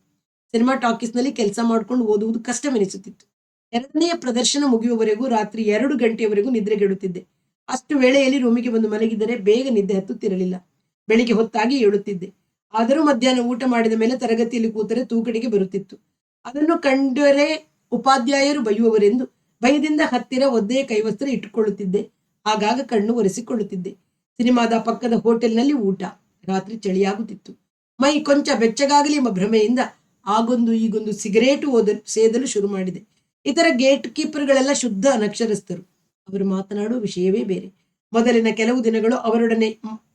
ಸಿನಿಮಾ ಟಾಕೀಸ್ನಲ್ಲಿ ಕೆಲಸ ಮಾಡ್ಕೊಂಡು ಓದುವುದು ಕಷ್ಟವೆನಿಸುತ್ತಿತ್ತು. 2ನೆಯ ಪ್ರದರ್ಶನ ಮುಗಿಯುವವರೆಗೂ ರಾತ್ರಿ 2 ಗಂಟೆಯವರೆಗೂ ನಿದ್ರೆಗೆಡುತ್ತಿದ್ದೆ. ಅಷ್ಟು ವೇಳೆಯಲ್ಲಿ ರೂಮಿಗೆ ಬಂದು ಮಲಗಿದರೆ ಬೇಗ ನಿದ್ದೆ ಹತ್ತುತ್ತಿರಲಿಲ್ಲ. ಬೆಳಿಗ್ಗೆ ಹೊತ್ತಾಗಿ ಏಳುತ್ತಿದ್ದೆ. ಆದರೂ ಮಧ್ಯಾಹ್ನ ಊಟ ಮಾಡಿದ ಮೇಲೆ ತರಗತಿಯಲ್ಲಿ ಕೂತರೆ ತೂಕಡಿಗೆ ಬರುತ್ತಿತ್ತು. ಅದನ್ನು ಕಂಡರೆ ಉಪಾಧ್ಯಾಯರು ಬೈಯುವವರೆಂದು ಭಯದಿಂದ ಹತ್ತಿರ ಒದ್ದೆಯ ಕೈವಸ್ತ್ರ ಇಟ್ಟುಕೊಳ್ಳುತ್ತಿದ್ದೆ. ಆಗಾಗ ಕಣ್ಣು ಒರೆಸಿಕೊಳ್ಳುತ್ತಿದ್ದೆ. ಸಿನಿಮಾದ ಪಕ್ಕದ ಹೋಟೆಲ್ನಲ್ಲಿ ಊಟ. ರಾತ್ರಿ ಚಳಿಯಾಗುತ್ತಿತ್ತು. ಮೈ ಕೊಂಚ ಬೆಚ್ಚಗಾಗಲಿ ಎಂಬ ಭ್ರಮೆಯಿಂದ ಆಗೊಂದು ಈಗೊಂದು ಸಿಗರೇಟು ಸೇದಲು ಶುರು ಮಾಡಿದೆ. ಇತರ ಗೇಟ್ ಕೀಪರ್ಗಳೆಲ್ಲ ಶುದ್ಧ ಅನಕ್ಷರಸ್ಥರು. ಅವರು ಮಾತನಾಡುವ ವಿಷಯವೇ ಬೇರೆ. ಮೊದಲಿನ ಕೆಲವು ದಿನಗಳು ಅವರೊಡನೆ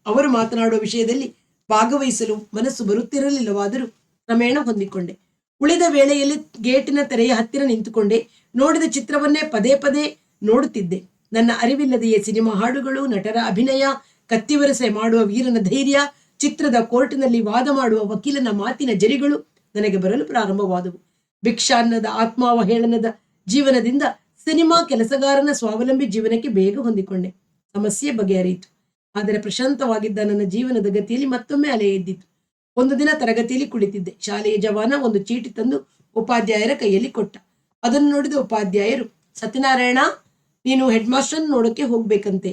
ಅವರು ಮಾತನಾಡುವ ವಿಷಯದಲ್ಲಿ ಭಾಗವಹಿಸಲು ಮನಸ್ಸು ಬರುತ್ತಿರಲಿಲ್ಲವಾದರೂ ಕ್ರಮೇಣ ಹೊಂದಿಕೊಂಡೆ. ಉಳಿದ ವೇಳೆಯಲ್ಲಿ ಗೇಟಿನ ತೆರೆಯ ಹತ್ತಿರ ನಿಂತುಕೊಂಡೆ ನೋಡಿದ ಚಿತ್ರವನ್ನೇ ಪದೇ ಪದೇ ನೋಡುತ್ತಿದ್ದೆ. ನನ್ನ ಅರಿವಿಲ್ಲದೆಯೇ ಸಿನಿಮಾ ಹಾಡುಗಳು, ನಟರ ಅಭಿನಯ, ಕತ್ತಿವರಸೆ ಮಾಡುವ ವೀರನ ಧೈರ್ಯ, ಚಿತ್ರದ ಕೋರ್ಟಿನಲ್ಲಿ ವಾದ ಮಾಡುವ ವಕೀಲನ ಮಾತಿನ ಜರಿಗಳು ನನಗೆ ಬರಲು ಪ್ರಾರಂಭವಾದವು. ಭಿಕ್ಷಾನ್ನದ ಆತ್ಮಾವಹೇಳನದ ಜೀವನದಿಂದ ಸಿನಿಮಾ ಕೆಲಸಗಾರನ ಸ್ವಾವಲಂಬಿ ಜೀವನಕ್ಕೆ ಬೇಗ ಹೊಂದಿಕೊಂಡೆ. ಸಮಸ್ಯೆ ಬಗೆಹರಿಯಿತು. ಆದರೆ ಪ್ರಶಾಂತವಾಗಿದ್ದ ನನ್ನ ಜೀವನದ ಗತಿಯಲ್ಲಿ ಮತ್ತೊಮ್ಮೆ ಅಲೆ ಎದ್ದಿತು. ಒಂದು ದಿನ ತರಗತಿಯಲ್ಲಿ ಕುಳಿತಿದ್ದೆ. ಶಾಲೆಯ ಜವಾನ ಒಂದು ಚೀಟಿ ತಂದು ಉಪಾಧ್ಯಾಯರ ಕೈಯಲ್ಲಿ ಕೊಟ್ಟ. ಅದನ್ನು ನೋಡಿದ ಉಪಾಧ್ಯಾಯರು, ಸತ್ಯನಾರಾಯಣ, ನೀನು ಹೆಡ್ ಮಾಸ್ಟರ್ ನೋಡೋಕೆ ಹೋಗ್ಬೇಕಂತೆ,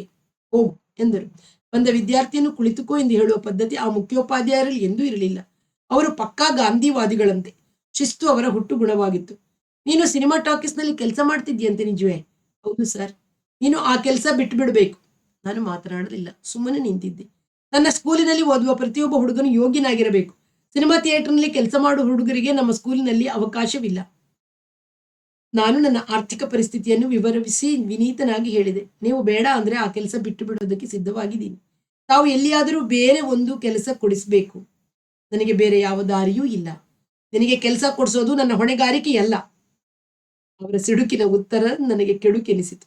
ಹೋಗು ಎಂದರು. ಬಂದ ವಿದ್ಯಾರ್ಥಿಯನ್ನು ಕುಳಿತುಕೋ ಎಂದು ಹೇಳುವ ಪದ್ಧತಿ ಆ ಮುಖ್ಯೋಪಾಧ್ಯಾಯರಲ್ಲಿ ಎಂದೂ ಇರಲಿಲ್ಲ. ಅವರು ಪಕ್ಕಾ ಗಾಂಧಿವಾದಿಗಳಂತೆ. ಶಿಸ್ತು ಅವರ ಹುಟ್ಟು ಗುಣವಾಗಿತ್ತು. ನೀನು ಸಿನಿಮಾ ಟಾಕೀಸ್ನಲ್ಲಿ ಕೆಲಸ ಮಾಡ್ತಿದ್ದೀಯಂತೆ, ನಿಜವೇ? ಹೌದು ಸರ್. ನೀನು ಆ ಕೆಲಸ ಬಿಟ್ಟು ಬಿಡಬೇಕು. ನಾನು ಮಾತನಾಡಲಿಲ್ಲ, ಸುಮ್ಮನೆ ನಿಂತಿದ್ದೆ. ನನ್ನ ಸ್ಕೂಲಿನಲ್ಲಿ ಓದುವ ಪ್ರತಿಯೊಬ್ಬ ಹುಡುಗನು ಯೋಗ್ಯನಾಗಿರಬೇಕು. ಸಿನಿಮಾ ಥಿಯೇಟರ್ನಲ್ಲಿ ಕೆಲಸ ಮಾಡುವ ಹುಡುಗರಿಗೆ ನಮ್ಮ ಸ್ಕೂಲಿನಲ್ಲಿ ಅವಕಾಶವಿಲ್ಲ. ನಾನು ನನ್ನ ಆರ್ಥಿಕ ಪರಿಸ್ಥಿತಿಯನ್ನು ವಿವರಿಸಿ ವಿನೀತನಾಗಿ ಹೇಳಿದೆ. ನೀವು ಬೇಡ ಅಂದ್ರೆ ಆ ಕೆಲಸ ಬಿಟ್ಟು ಬಿಡೋದಕ್ಕೆ ಸಿದ್ಧವಾಗಿದ್ದೀನಿ. ತಾವು ಎಲ್ಲಿಯಾದರೂ ಬೇರೆ ಒಂದು ಕೆಲಸ ಕೊಡಿಸಬೇಕು. ನನಗೆ ಬೇರೆ ಯಾವ ದಾರಿಯೂ ಇಲ್ಲ. ನಿನಗೆ ಕೆಲಸ ಕೊಡಿಸೋದು ನನ್ನ ಹೊಣೆಗಾರಿಕೆಯಲ್ಲ. ಅವರ ಸಿಡುಕಿನ ಉತ್ತರ ನನಗೆ ಕೆಡುಕೆನಿಸಿತು.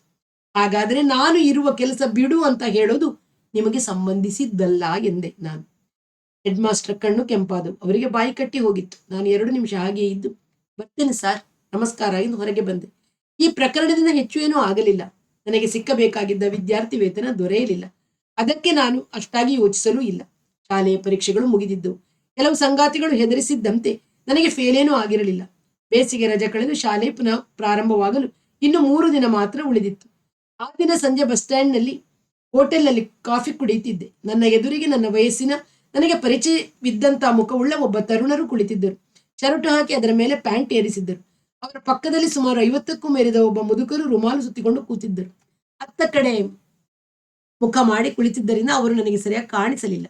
ಹಾಗಾದರೆ ನಾನು ಇರುವ ಕೆಲಸ ಬಿಡು ಅಂತ ಹೇಳೋದು ನಿಮಗೆ ಸಂಬಂಧಿಸಿದ್ದಲ್ಲ ಎಂದೆ ನಾನು. ಹೆಡ್ ಮಾಸ್ಟರ್ ಕಣ್ಣು ಕೆಂಪಾದವು. ಅವರಿಗೆ ಬಾಯಿ ಕಟ್ಟಿ ಹೋಗಿತ್ತು. ನಾನು 2 ನಿಮಿಷ ಹಾಗೆಯೇ ಇದ್ದು, ಬರ್ತೇನೆ ಸಾರ್, ನಮಸ್ಕಾರ ಎಂದು ಹೊರಗೆ ಬಂದೆ. ಈ ಪ್ರಕರಣದಿಂದ ಹೆಚ್ಚು ಏನೂ ಆಗಲಿಲ್ಲ. ನನಗೆ ಸಿಕ್ಕಬೇಕಾಗಿದ್ದ ವಿದ್ಯಾರ್ಥಿ ವೇತನ ದೊರೆಯಲಿಲ್ಲ. ಅದಕ್ಕೆ ನಾನು ಅಷ್ಟಾಗಿ ಯೋಚಿಸಲೂ ಇಲ್ಲ. ಶಾಲೆಯ ಪರೀಕ್ಷೆಗಳು ಮುಗಿದಿದ್ದವು. ಕೆಲವು ಸಂಗಾತಿಗಳು ಹೆದರಿಸಿದ್ದಂತೆ ನನಗೆ ಫೇಲೇನೂ ಆಗಿರಲಿಲ್ಲ. ಬೇಸಿಗೆ ರಜೆ ಕಳೆದು ಶಾಲೆ ಪುನಃ ಪ್ರಾರಂಭವಾಗಲು ಇನ್ನು 3 ದಿನ ಮಾತ್ರ ಉಳಿದಿತ್ತು. ಆ ದಿನ ಸಂಜೆ ಬಸ್ ಸ್ಟ್ಯಾಂಡ್ನಲ್ಲಿ ಹೋಟೆಲ್ನಲ್ಲಿ ಕಾಫಿ ಕುಡಿಯುತ್ತಿದ್ದೆ. ನನ್ನ ಎದುರಿಗೆ ನನ್ನ ವಯಸ್ಸಿನ, ನನಗೆ ಪರಿಚಯವಿದ್ದಂಥ ಮುಖವುಳ್ಳ ಒಬ್ಬ ತರುಣರು ಕುಳಿತಿದ್ದರು. ಶರ್ಟು ಹಾಕಿ ಅದರ ಮೇಲೆ ಪ್ಯಾಂಟ್ ಏರಿಸಿದ್ದರು. ಅವರ ಪಕ್ಕದಲ್ಲಿ ಸುಮಾರು 50ಕ್ಕೂ ಮೀರಿದ ಒಬ್ಬ ಮುದುಕರು ರುಮಾಲು ಸುತ್ತಿಕೊಂಡು ಕೂತಿದ್ದರು. ಅತ್ತ ಕಡೆ ಮುಖ ಮಾಡಿ ಕುಳಿತಿದ್ದರಿಂದ ಅವರು ನನಗೆ ಸರಿಯಾಗಿ ಕಾಣಿಸಲಿಲ್ಲ.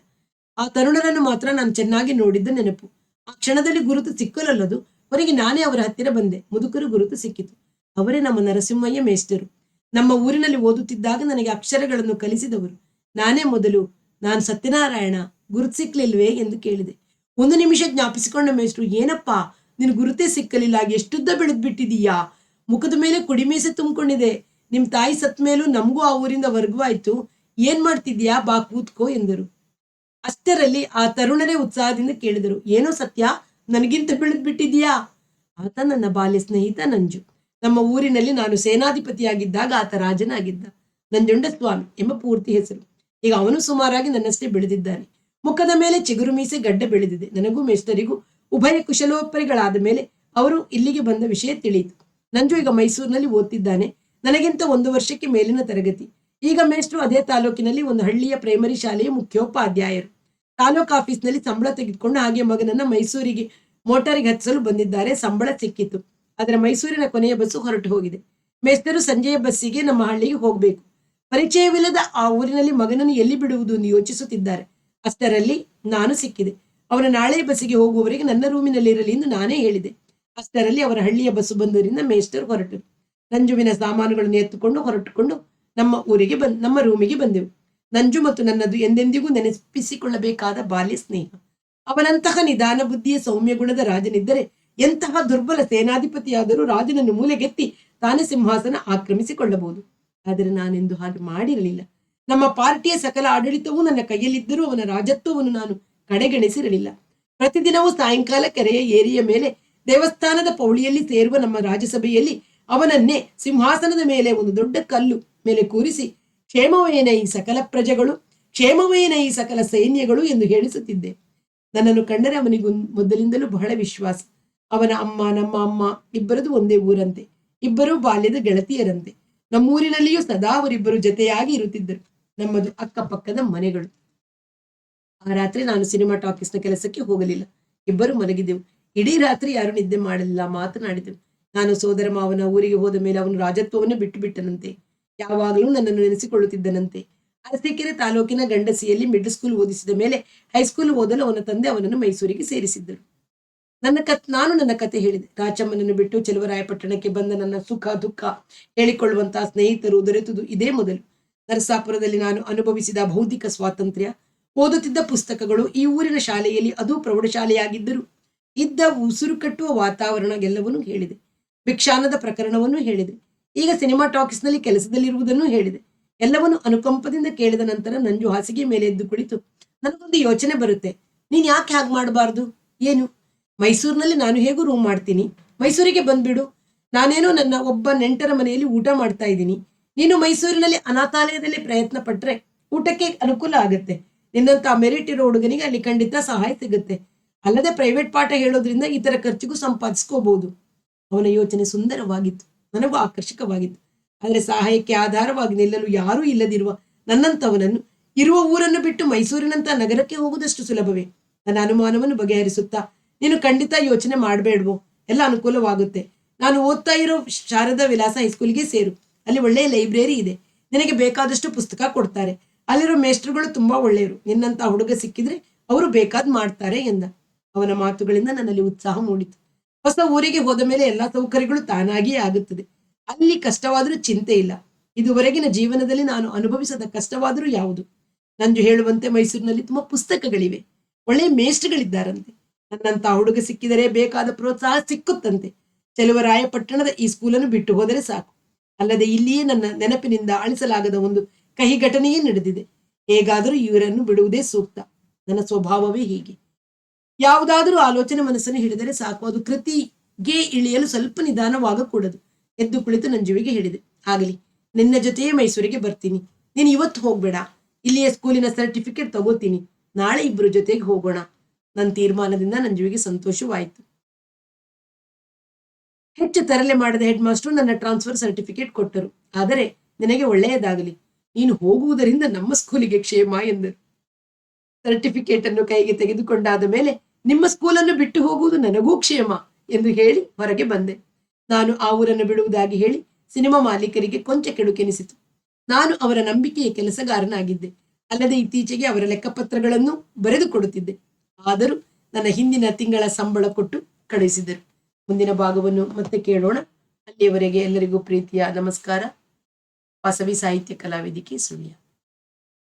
ಆ ತರುಣರನ್ನು ಮಾತ್ರ ನಾನು ಚೆನ್ನಾಗಿ ನೋಡಿದ್ದ ನೆನಪು. ಆ ಕ್ಷಣದಲ್ಲಿ ಗುರುತು ಸಿಕ್ಕಲಲ್ಲದು. ಹೊರಗೆ ನಾನೇ ಅವರ ಹತ್ತಿರ ಬಂದೆ. ಮುದುಕರು ಗುರುತು ಸಿಕ್ಕಿತು. ಅವರೇ ನಮ್ಮ ನರಸಿಂಹಯ್ಯ ಮೇಷ್ಟರು. ನಮ್ಮ ಊರಿನಲ್ಲಿ ಓದುತ್ತಿದ್ದಾಗ ನನಗೆ ಅಕ್ಷರಗಳನ್ನು ಕಲಿಸಿದವರು. ನಾನೇ ಮೊದಲು, ನಾನು ಸತ್ಯನಾರಾಯಣ, ಗುರುತು ಸಿಕ್ಲಿಲ್ವೇ ಎಂದು ಕೇಳಿದೆ. 1 ನಿಮಿಷ ಜ್ಞಾಪಿಸಿಕೊಂಡ ಮೇಷ್ಟ್ರು, ಏನಪ್ಪಾ ನಿನ್ ಗುರುತೇ ಸಿಕ್ಕಲಿಲ್ಲ, ಎಷ್ಟುದ್ದ ಬೆಳೆದ್ಬಿಟ್ಟಿದೀಯಾ, ಮುಖದ ಮೇಲೆ ಕುಡಿಮೀಸೆ ತುಂಬಿಕೊಂಡಿದೆ, ನಿಮ್ ತಾಯಿ ಸತ್ ಮೇಲೂ ನಮಗೂ ಆ ಊರಿಂದ ವರ್ಗವಾಯ್ತು, ಏನ್ ಮಾಡ್ತಿದ್ಯಾ, ಬಾ ಕೂತ್ಕೋ ಎಂದರು. ಅಷ್ಟರಲ್ಲಿ ಆ ತರುಣರೇ ಉತ್ಸಾಹದಿಂದ ಕೇಳಿದರು, ಏನೋ ಸತ್ಯ, ನನಗಿಂತ ಬೆಳೆದ್ಬಿಟ್ಟಿದೀಯಾ? ಆತ ನನ್ನ ಬಾಲ್ಯ ಸ್ನೇಹಿತ ನಂಜು. ನಮ್ಮ ಊರಿನಲ್ಲಿ ನಾನು ಸೇನಾಧಿಪತಿಯಾಗಿದ್ದಾಗ ಆತ ರಾಜನಾಗಿದ್ದ. ನಂಜುಂಡಸ್ವಾಮಿ ಎಂಬ ಪೂರ್ತಿ ಹೆಸರು. ಈಗ ಅವನು ಸುಮಾರಾಗಿ ನನ್ನಷ್ಟೇ ಬೆಳೆದಿದ್ದಾನೆ. ಮುಖದ ಮೇಲೆ ಚಿಗುರು ಮೀಸೆ ಗಡ್ಡ ಬೆಳೆದಿದೆ. ನನಗೂ ಮೇಷ್ಟರಿಗೂ ಉಭಯ ಕುಶಲೋಪರಿಗಳಾದ ಮೇಲೆ ಅವರು ಇಲ್ಲಿಗೆ ಬಂದ ವಿಷಯ ತಿಳಿಯಿತು. ನಂಜು ಈಗ ಮೈಸೂರಿನಲ್ಲಿ ಓದ್ತಿದ್ದಾನೆ. ನನಗಿಂತ 1 ವರ್ಷಕ್ಕೆ ಮೇಲಿನ ತರಗತಿ. ಈಗ ಮೇಷ್ಟ್ರು ಅದೇ ತಾಲೂಕಿನಲ್ಲಿ ಒಂದು ಹಳ್ಳಿಯ ಪ್ರೈಮರಿ ಶಾಲೆಯ ಮುಖ್ಯೋಪಾಧ್ಯಾಯರು. ತಾಲೂಕು ಆಫೀಸ್ನಲ್ಲಿ ಸಂಬಳ ತೆಗೆದುಕೊಂಡು ಹಾಗೆ ಮಗನನ್ನ ಮೈಸೂರಿಗೆ ಮೋಟಾರಿಗೆ ಹತ್ತಿಸಲು ಬಂದಿದ್ದಾರೆ. ಸಂಬಳ ಸಿಕ್ಕಿತು. ಆದರೆ ಮೈಸೂರಿನ ಕೊನೆಯ ಬಸ್ಸು ಹೊರಟು ಹೋಗಿದೆ. ಮೇಸ್ತರು ಸಂಜೆಯ ಬಸ್ಸಿಗೆ ನಮ್ಮ ಹಳ್ಳಿಗೆ ಹೋಗಬೇಕು. ಪರಿಚಯವಿಲ್ಲದ ಆ ಊರಿನಲ್ಲಿ ಮಗನನ್ನು ಎಲ್ಲಿ ಬಿಡುವುದು ಎಂದು ಯೋಚಿಸುತ್ತಿದ್ದಾರೆ. ಅಷ್ಟರಲ್ಲಿ ನಾನು ಸಿಕ್ಕಿದೆ. ಅವನ ನಾಳೆ ಬಸ್ಸಿಗೆ ಹೋಗುವವರೆಗೆ ನನ್ನ ರೂಮಿನಲ್ಲಿ ಇರಲಿ ಎಂದು ನಾನೇ ಹೇಳಿದೆ. ಅಷ್ಟರಲ್ಲಿ ಅವರ ಹಳ್ಳಿಯ ಬಸ್ಸು ಬಂದರಿಂದ ಮೇಸ್ಟರ್ ಹೊರಟರು. ನಂಜುವಿನ ಸಾಮಾನುಗಳನ್ನು ಎತ್ತುಕೊಂಡು ಹೊರಟುಕೊಂಡು ನಮ್ಮ ರೂಮಿಗೆ ಬಂದೆವು. ನಂಜು ಮತ್ತು ನನ್ನದು ಎಂದೆಂದಿಗೂ ನೆನಪಿಸಿಕೊಳ್ಳಬೇಕಾದ ಬಾಲ್ಯ ಸ್ನೇಹ. ಅವನಂತಹ ನಿಧಾನ ಬುದ್ಧಿಯ ಸೌಮ್ಯ ಗುಣದ ರಾಜನಿದ್ದರೆ ಎಂತಹ ದುರ್ಬಲ ಸೇನಾಧಿಪತಿಯಾದರೂ ರಾಜನನ್ನು ಮೂಲೆಗೆತ್ತಿ ತಾನೇ ಸಿಂಹಾಸನ ಆಕ್ರಮಿಸಿಕೊಳ್ಳಬಹುದು. ಆದರೆ ನಾನೆಂದು ಹಾಗೆ ಮಾಡಿರಲಿಲ್ಲ. ನಮ್ಮ ಪಾರ್ಟಿಯ ಸಕಲ ಆಡಳಿತವೂ ನನ್ನ ಕೈಯಲ್ಲಿದ್ದರೂ ಅವನ ರಾಜತ್ವವನ್ನು ನಾನು ಕಡೆಗಣಿಸಿರಲಿಲ್ಲ. ಪ್ರತಿದಿನವೂ ಸಾಯಂಕಾಲ ಕೆರೆಯ ಏರಿಯ ಮೇಲೆ ದೇವಸ್ಥಾನದ ಪೌಳಿಯಲ್ಲಿ ಸೇರುವ ನಮ್ಮ ರಾಜಸಭೆಯಲ್ಲಿ ಅವನನ್ನೇ ಸಿಂಹಾಸನದ ಮೇಲೆ ಒಂದು ದೊಡ್ಡ ಕಲ್ಲು ಮೇಲೆ ಕೂರಿಸಿ ಕ್ಷೇಮವೇನ ಈ ಸಕಲ ಪ್ರಜೆಗಳು, ಕ್ಷೇಮವೇನ ಈ ಸಕಲ ಸೈನ್ಯಗಳು ಎಂದು ಹೇಳಿಸುತ್ತಿದ್ದೆ. ನನ್ನನ್ನು ಕಂಡರೆ ಅವನಿಗೂ ಮೊದಲಿಂದಲೂ ಬಹಳ ವಿಶ್ವಾಸ. ಅವನ ಅಮ್ಮ, ನಮ್ಮ ಅಮ್ಮ ಇಬ್ಬರದು ಒಂದೇ ಊರಂತೆ. ಇಬ್ಬರೂ ಬಾಲ್ಯದ ಗೆಳತಿಯರಂತೆ. ನಮ್ಮೂರಿನಲ್ಲಿಯೂ ಸದಾ ಅವರಿಬ್ಬರು ಜೊತೆಯಾಗಿ ಇರುತ್ತಿದ್ದರು. ನಮ್ಮದು ಅಕ್ಕಪಕ್ಕದ ಮನೆಗಳು. ಆ ರಾತ್ರಿ ನಾನು ಸಿನಿಮಾ ಟಾಕೀಸ್ನ ಕೆಲಸಕ್ಕೆ ಹೋಗಲಿಲ್ಲ. ಇಬ್ಬರು ಮಲಗಿದೆವು. ಇಡೀ ರಾತ್ರಿ ಯಾರು ನಿದ್ದೆ ಮಾಡಲಿಲ್ಲ, ಮಾತನಾಡಿದೆವು. ನಾನು ಸೋದರ ಮಾವನ ಊರಿಗೆ ಹೋದ ಮೇಲೆ ಅವನು ರಾಜತ್ವವನ್ನು ಬಿಟ್ಟು ಬಿಟ್ಟನಂತೆ. ಯಾವಾಗಲೂ ನನ್ನನ್ನು ನೆನೆಸಿಕೊಳ್ಳುತ್ತಿದ್ದನಂತೆ. ಅರಸೀಕೆರೆ ತಾಲೂಕಿನ ಗಂಡಸಿಯಲ್ಲಿ ಮಿಡ್ಲ್ ಸ್ಕೂಲ್ ಓದಿಸಿದ ಮೇಲೆ ಹೈಸ್ಕೂಲ್ ಓದಲು ಅವನ ತಂದೆ ಅವನನ್ನು ಮೈಸೂರಿಗೆ ಸೇರಿಸಿದ್ದರು. ನಾನು ನನ್ನ ಕತೆ ಹೇಳಿದೆ. ರಾಚಮ್ಮನನ್ನು ಬಿಟ್ಟು ಚೆಲುವರಾಯಪಟ್ಟಣಕ್ಕೆ ಬಂದ ನನ್ನ ಸುಖ ದುಃಖ ಹೇಳಿಕೊಳ್ಳುವಂತಹ ಸ್ನೇಹಿತರು ದೊರೆತುದು ಇದೇ ಮೊದಲು. ನರಸಾಪುರದಲ್ಲಿ ನಾನು ಅನುಭವಿಸಿದ ಬೌದ್ಧಿಕ ಸ್ವಾತಂತ್ರ್ಯ, ಓದುತ್ತಿದ್ದ ಪುಸ್ತಕಗಳು, ಈ ಊರಿನ ಶಾಲೆಯಲ್ಲಿ, ಅದು ಪ್ರೌಢಶಾಲೆಯಾಗಿದ್ದರೂ ಇದ್ದ ಉಸಿರು ಕಟ್ಟುವ ವಾತಾವರಣ ಎಲ್ಲವನ್ನೂ ಹೇಳಿದೆ. ಭಿಕ್ಷಾನದ ಪ್ರಕರಣವನ್ನು ಹೇಳಿದೆ. ಈಗ ಸಿನಿಮಾ ಟಾಕೀಸ್ನಲ್ಲಿ ಕೆಲಸದಲ್ಲಿರುವುದನ್ನು ಹೇಳಿದೆ. ಎಲ್ಲವನ್ನು ಅನುಕಂಪದಿಂದ ಕೇಳಿದ ನಂತರ ನಂಜು ಹಾಸಿಗೆ ಮೇಲೆ ಎದ್ದು ಕುಳಿತು, ನನಗೊಂದು ಯೋಚನೆ ಬರುತ್ತೆ. ನೀನ್ ಯಾಕೆ ಹಾಗೆ ಮಾಡಬಾರ್ದು? ಏನು? ಮೈಸೂರಿನಲ್ಲಿ ನಾನು ಹೇಗೂ ರೂಮ್ ಮಾಡ್ತೀನಿ, ಮೈಸೂರಿಗೆ ಬಂದ್ಬಿಡು. ನಾನೇನೋ ನನ್ನ ಒಬ್ಬ ನೆಂಟರ ಮನೆಯಲ್ಲಿ ಊಟ ಮಾಡ್ತಾ ಇದ್ದೀನಿ. ನೀನು ಮೈಸೂರಿನಲ್ಲಿ ಅನಾಥಾಲಯದಲ್ಲಿ ಪ್ರಯತ್ನ ಪಟ್ರೆ ಊಟಕ್ಕೆ ಅನುಕೂಲ ಆಗುತ್ತೆ. ನಿನ್ನಂತ ಮೆರಿಟ್ ಇರೋ ಹುಡುಗನಿಗೆ ಅಲ್ಲಿ ಖಂಡಿತ ಸಹಾಯ ಸಿಗುತ್ತೆ. ಅಲ್ಲದೆ ಪ್ರೈವೇಟ್ ಪಾಠ ಹೇಳೋದ್ರಿಂದ ಇತರ ಖರ್ಚಿಗೂ ಸಂಪಾದಿಸ್ಕೋಬಹುದು. ಅವನ ಯೋಚನೆ ಸುಂದರವಾಗಿತ್ತು, ನನಗೂ ಆಕರ್ಷಕವಾಗಿತ್ತು. ಆದರೆ ಸಹಾಯಕ್ಕೆ ಆಧಾರವಾಗಿ ನಿಲ್ಲಲು ಯಾರೂ ಇಲ್ಲದಿರುವ ನನ್ನಂತವನನ್ನು ಇರುವ ಊರನ್ನು ಬಿಟ್ಟು ಮೈಸೂರಿನಂತ ನಗರಕ್ಕೆ ಹೋಗುವುದಷ್ಟು ಸುಲಭವೇ? ನನ್ನ ಅನುಮಾನವನ್ನು ಬಗೆಹರಿಸುತ್ತಾ, ನೀನು ಖಂಡಿತ ಯೋಚನೆ ಮಾಡಬೇಡ್ವೋ, ಎಲ್ಲ ಅನುಕೂಲವಾಗುತ್ತೆ. ನಾನು ಓದ್ತಾ ಇರೋ ಶಾರದಾ ವಿಲಾಸ ಹೈಸ್ಕೂಲ್ಗೆ ಸೇರು. ಅಲ್ಲಿ ಒಳ್ಳೆಯ ಲೈಬ್ರರಿ ಇದೆ. ನಿನಗೆ ಬೇಕಾದಷ್ಟು ಪುಸ್ತಕ ಕೊಡ್ತಾರೆ. ಅಲ್ಲಿರೋ ಮೇಸ್ಟ್ರುಗಳು ತುಂಬಾ ಒಳ್ಳೆಯವರು. ನಿನ್ನಂತ ಹುಡುಗ ಸಿಕ್ಕಿದ್ರೆ ಅವರು ಬೇಕಾದ್ ಮಾಡ್ತಾರೆ ಎಂದ. ಅವನ ಮಾತುಗಳಿಂದ ನನ್ನಲ್ಲಿ ಉತ್ಸಾಹ ಮೂಡಿತು. ಹೊಸ ಊರಿಗೆ ಹೋದ ಮೇಲೆ ಎಲ್ಲಾ ಸೌಕರ್ಯಗಳು ತಾನಾಗಿಯೇ ಆಗುತ್ತದೆ. ಅಲ್ಲಿ ಕಷ್ಟವಾದರೂ ಚಿಂತೆ ಇಲ್ಲ. ಇದುವರೆಗಿನ ಜೀವನದಲ್ಲಿ ನಾನು ಅನುಭವಿಸದ ಕಷ್ಟವಾದರೂ ಯಾವುದು? ನಂಜು ಹೇಳುವಂತೆ ಮೈಸೂರಿನಲ್ಲಿ ತುಂಬಾ ಪುಸ್ತಕಗಳಿವೆ, ಒಳ್ಳೆಯ ಮೇಷ್ಟ್ರುಗಳಿದ್ದಾರಂತೆ. ನನ್ನಂತ ಹುಡುಗ ಸಿಕ್ಕಿದರೆ ಬೇಕಾದ ಪ್ರೋತ್ಸಾಹ ಸಿಕ್ಕುತ್ತಂತೆ. ಚೆಲುವರಾಯಪಟ್ಟಣದ ಈ ಸ್ಕೂಲನ್ನು ಬಿಟ್ಟು ಹೋದರೆ ಸಾಕು. ಅಲ್ಲದೆ ಇಲ್ಲಿಯೇ ನನ್ನ ನೆನಪಿನಿಂದ ಅಳಿಸಲಾಗದ ಒಂದು ಕಹಿ ಘಟನೆಯೇ ನಡೆದಿದೆ. ಹೇಗಾದರೂ ಇವರನ್ನು ಬಿಡುವುದೇ ಸೂಕ್ತ. ನನ್ನ ಸ್ವಭಾವವೇ ಹೀಗೆ. ಯಾವುದಾದರೂ ಆಲೋಚನೆ ಮನಸ್ಸನ್ನು ಹಿಡಿದರೆ ಸಾಕು, ಅದು ಕೃತಿಗೆ ಇಳಿಯಲು ಸ್ವಲ್ಪ ನಿಧಾನವಾಗಕೂಡದು. ಎದ್ದು ಕುಳಿತು ನಂಜುವಿಗೆ ಹೇಳಿದೆ, ಆಗಲಿ, ನಿನ್ನ ಜೊತೆಯೇ ಮೈಸೂರಿಗೆ ಬರ್ತೀನಿ. ನೀನು ಇವತ್ತು ಹೋಗ್ಬೇಡ. ಇಲ್ಲಿಯ ಸ್ಕೂಲಿನ ಸರ್ಟಿಫಿಕೇಟ್ ತಗೋತೀನಿ. ನಾಳೆ ಇಬ್ಬರು ಜೊತೆಗೆ ಹೋಗೋಣ. ನನ್ನ ತೀರ್ಮಾನದಿಂದ ನಂಜುವಿಗೆ ಸಂತೋಷವಾಯಿತು. ಹೆಚ್ಚು ತರಲೆ ಮಾಡದ ಹೆಡ್ ಮಾಸ್ಟರ್ ನನ್ನ ಟ್ರಾನ್ಸ್ಫರ್ ಸರ್ಟಿಫಿಕೇಟ್ ಕೊಟ್ಟರು. ಆದರೆ ನಿನಗೆ ಒಳ್ಳೆಯದಾಗಲಿ, ನೀನು ಹೋಗುವುದರಿಂದ ನಮ್ಮ ಸ್ಕೂಲಿಗೆ ಕ್ಷೇಮ ಎಂದರು. ಸರ್ಟಿಫಿಕೇಟ್ ಅನ್ನು ಕೈಗೆ ತೆಗೆದುಕೊಂಡಾದ ಮೇಲೆ ನಿಮ್ಮ ಸ್ಕೂಲನ್ನು ಬಿಟ್ಟು ಹೋಗುವುದು ನನಗೂ ಕ್ಷೇಮ ಎಂದು ಹೇಳಿ ಹೊರಗೆ ಬಂದೆ. ನಾನು ಆ ಊರನ್ನು ಬಿಡುವುದಾಗಿ ಹೇಳಿ ಸಿನಿಮಾ ಮಾಲೀಕರಿಗೆ ಕೊಂಚ ಕೆಡುಕೆನಿಸಿತು. ನಾನು ಅವರ ನಂಬಿಕೆಯ ಕೆಲಸಗಾರನಾಗಿದ್ದೆ. ಅಲ್ಲದೆ ಇತ್ತೀಚೆಗೆ ಅವರ ಲೆಕ್ಕಪತ್ರಗಳನ್ನು ಬರೆದು ಕೊಡುತ್ತಿದ್ದೆ. ಆದರೂ ನನ್ನ ಹಿಂದಿನ ತಿಂಗಳ ಸಂಬಳ ಕೊಟ್ಟು ಕಳುಹಿಸಿದರು. ಮುಂದಿನ ಭಾಗವನ್ನು ಮತ್ತೆ ಕೇಳೋಣ. ಅಲ್ಲಿಯವರೆಗೆ ಎಲ್ಲರಿಗೂ ಪ್ರೀತಿಯ ನಮಸ್ಕಾರ. ವಾಸವಿ ಸಾಹಿತ್ಯ ಕಲಾವೇದಿಕೆ ಸುಳ್ಯ.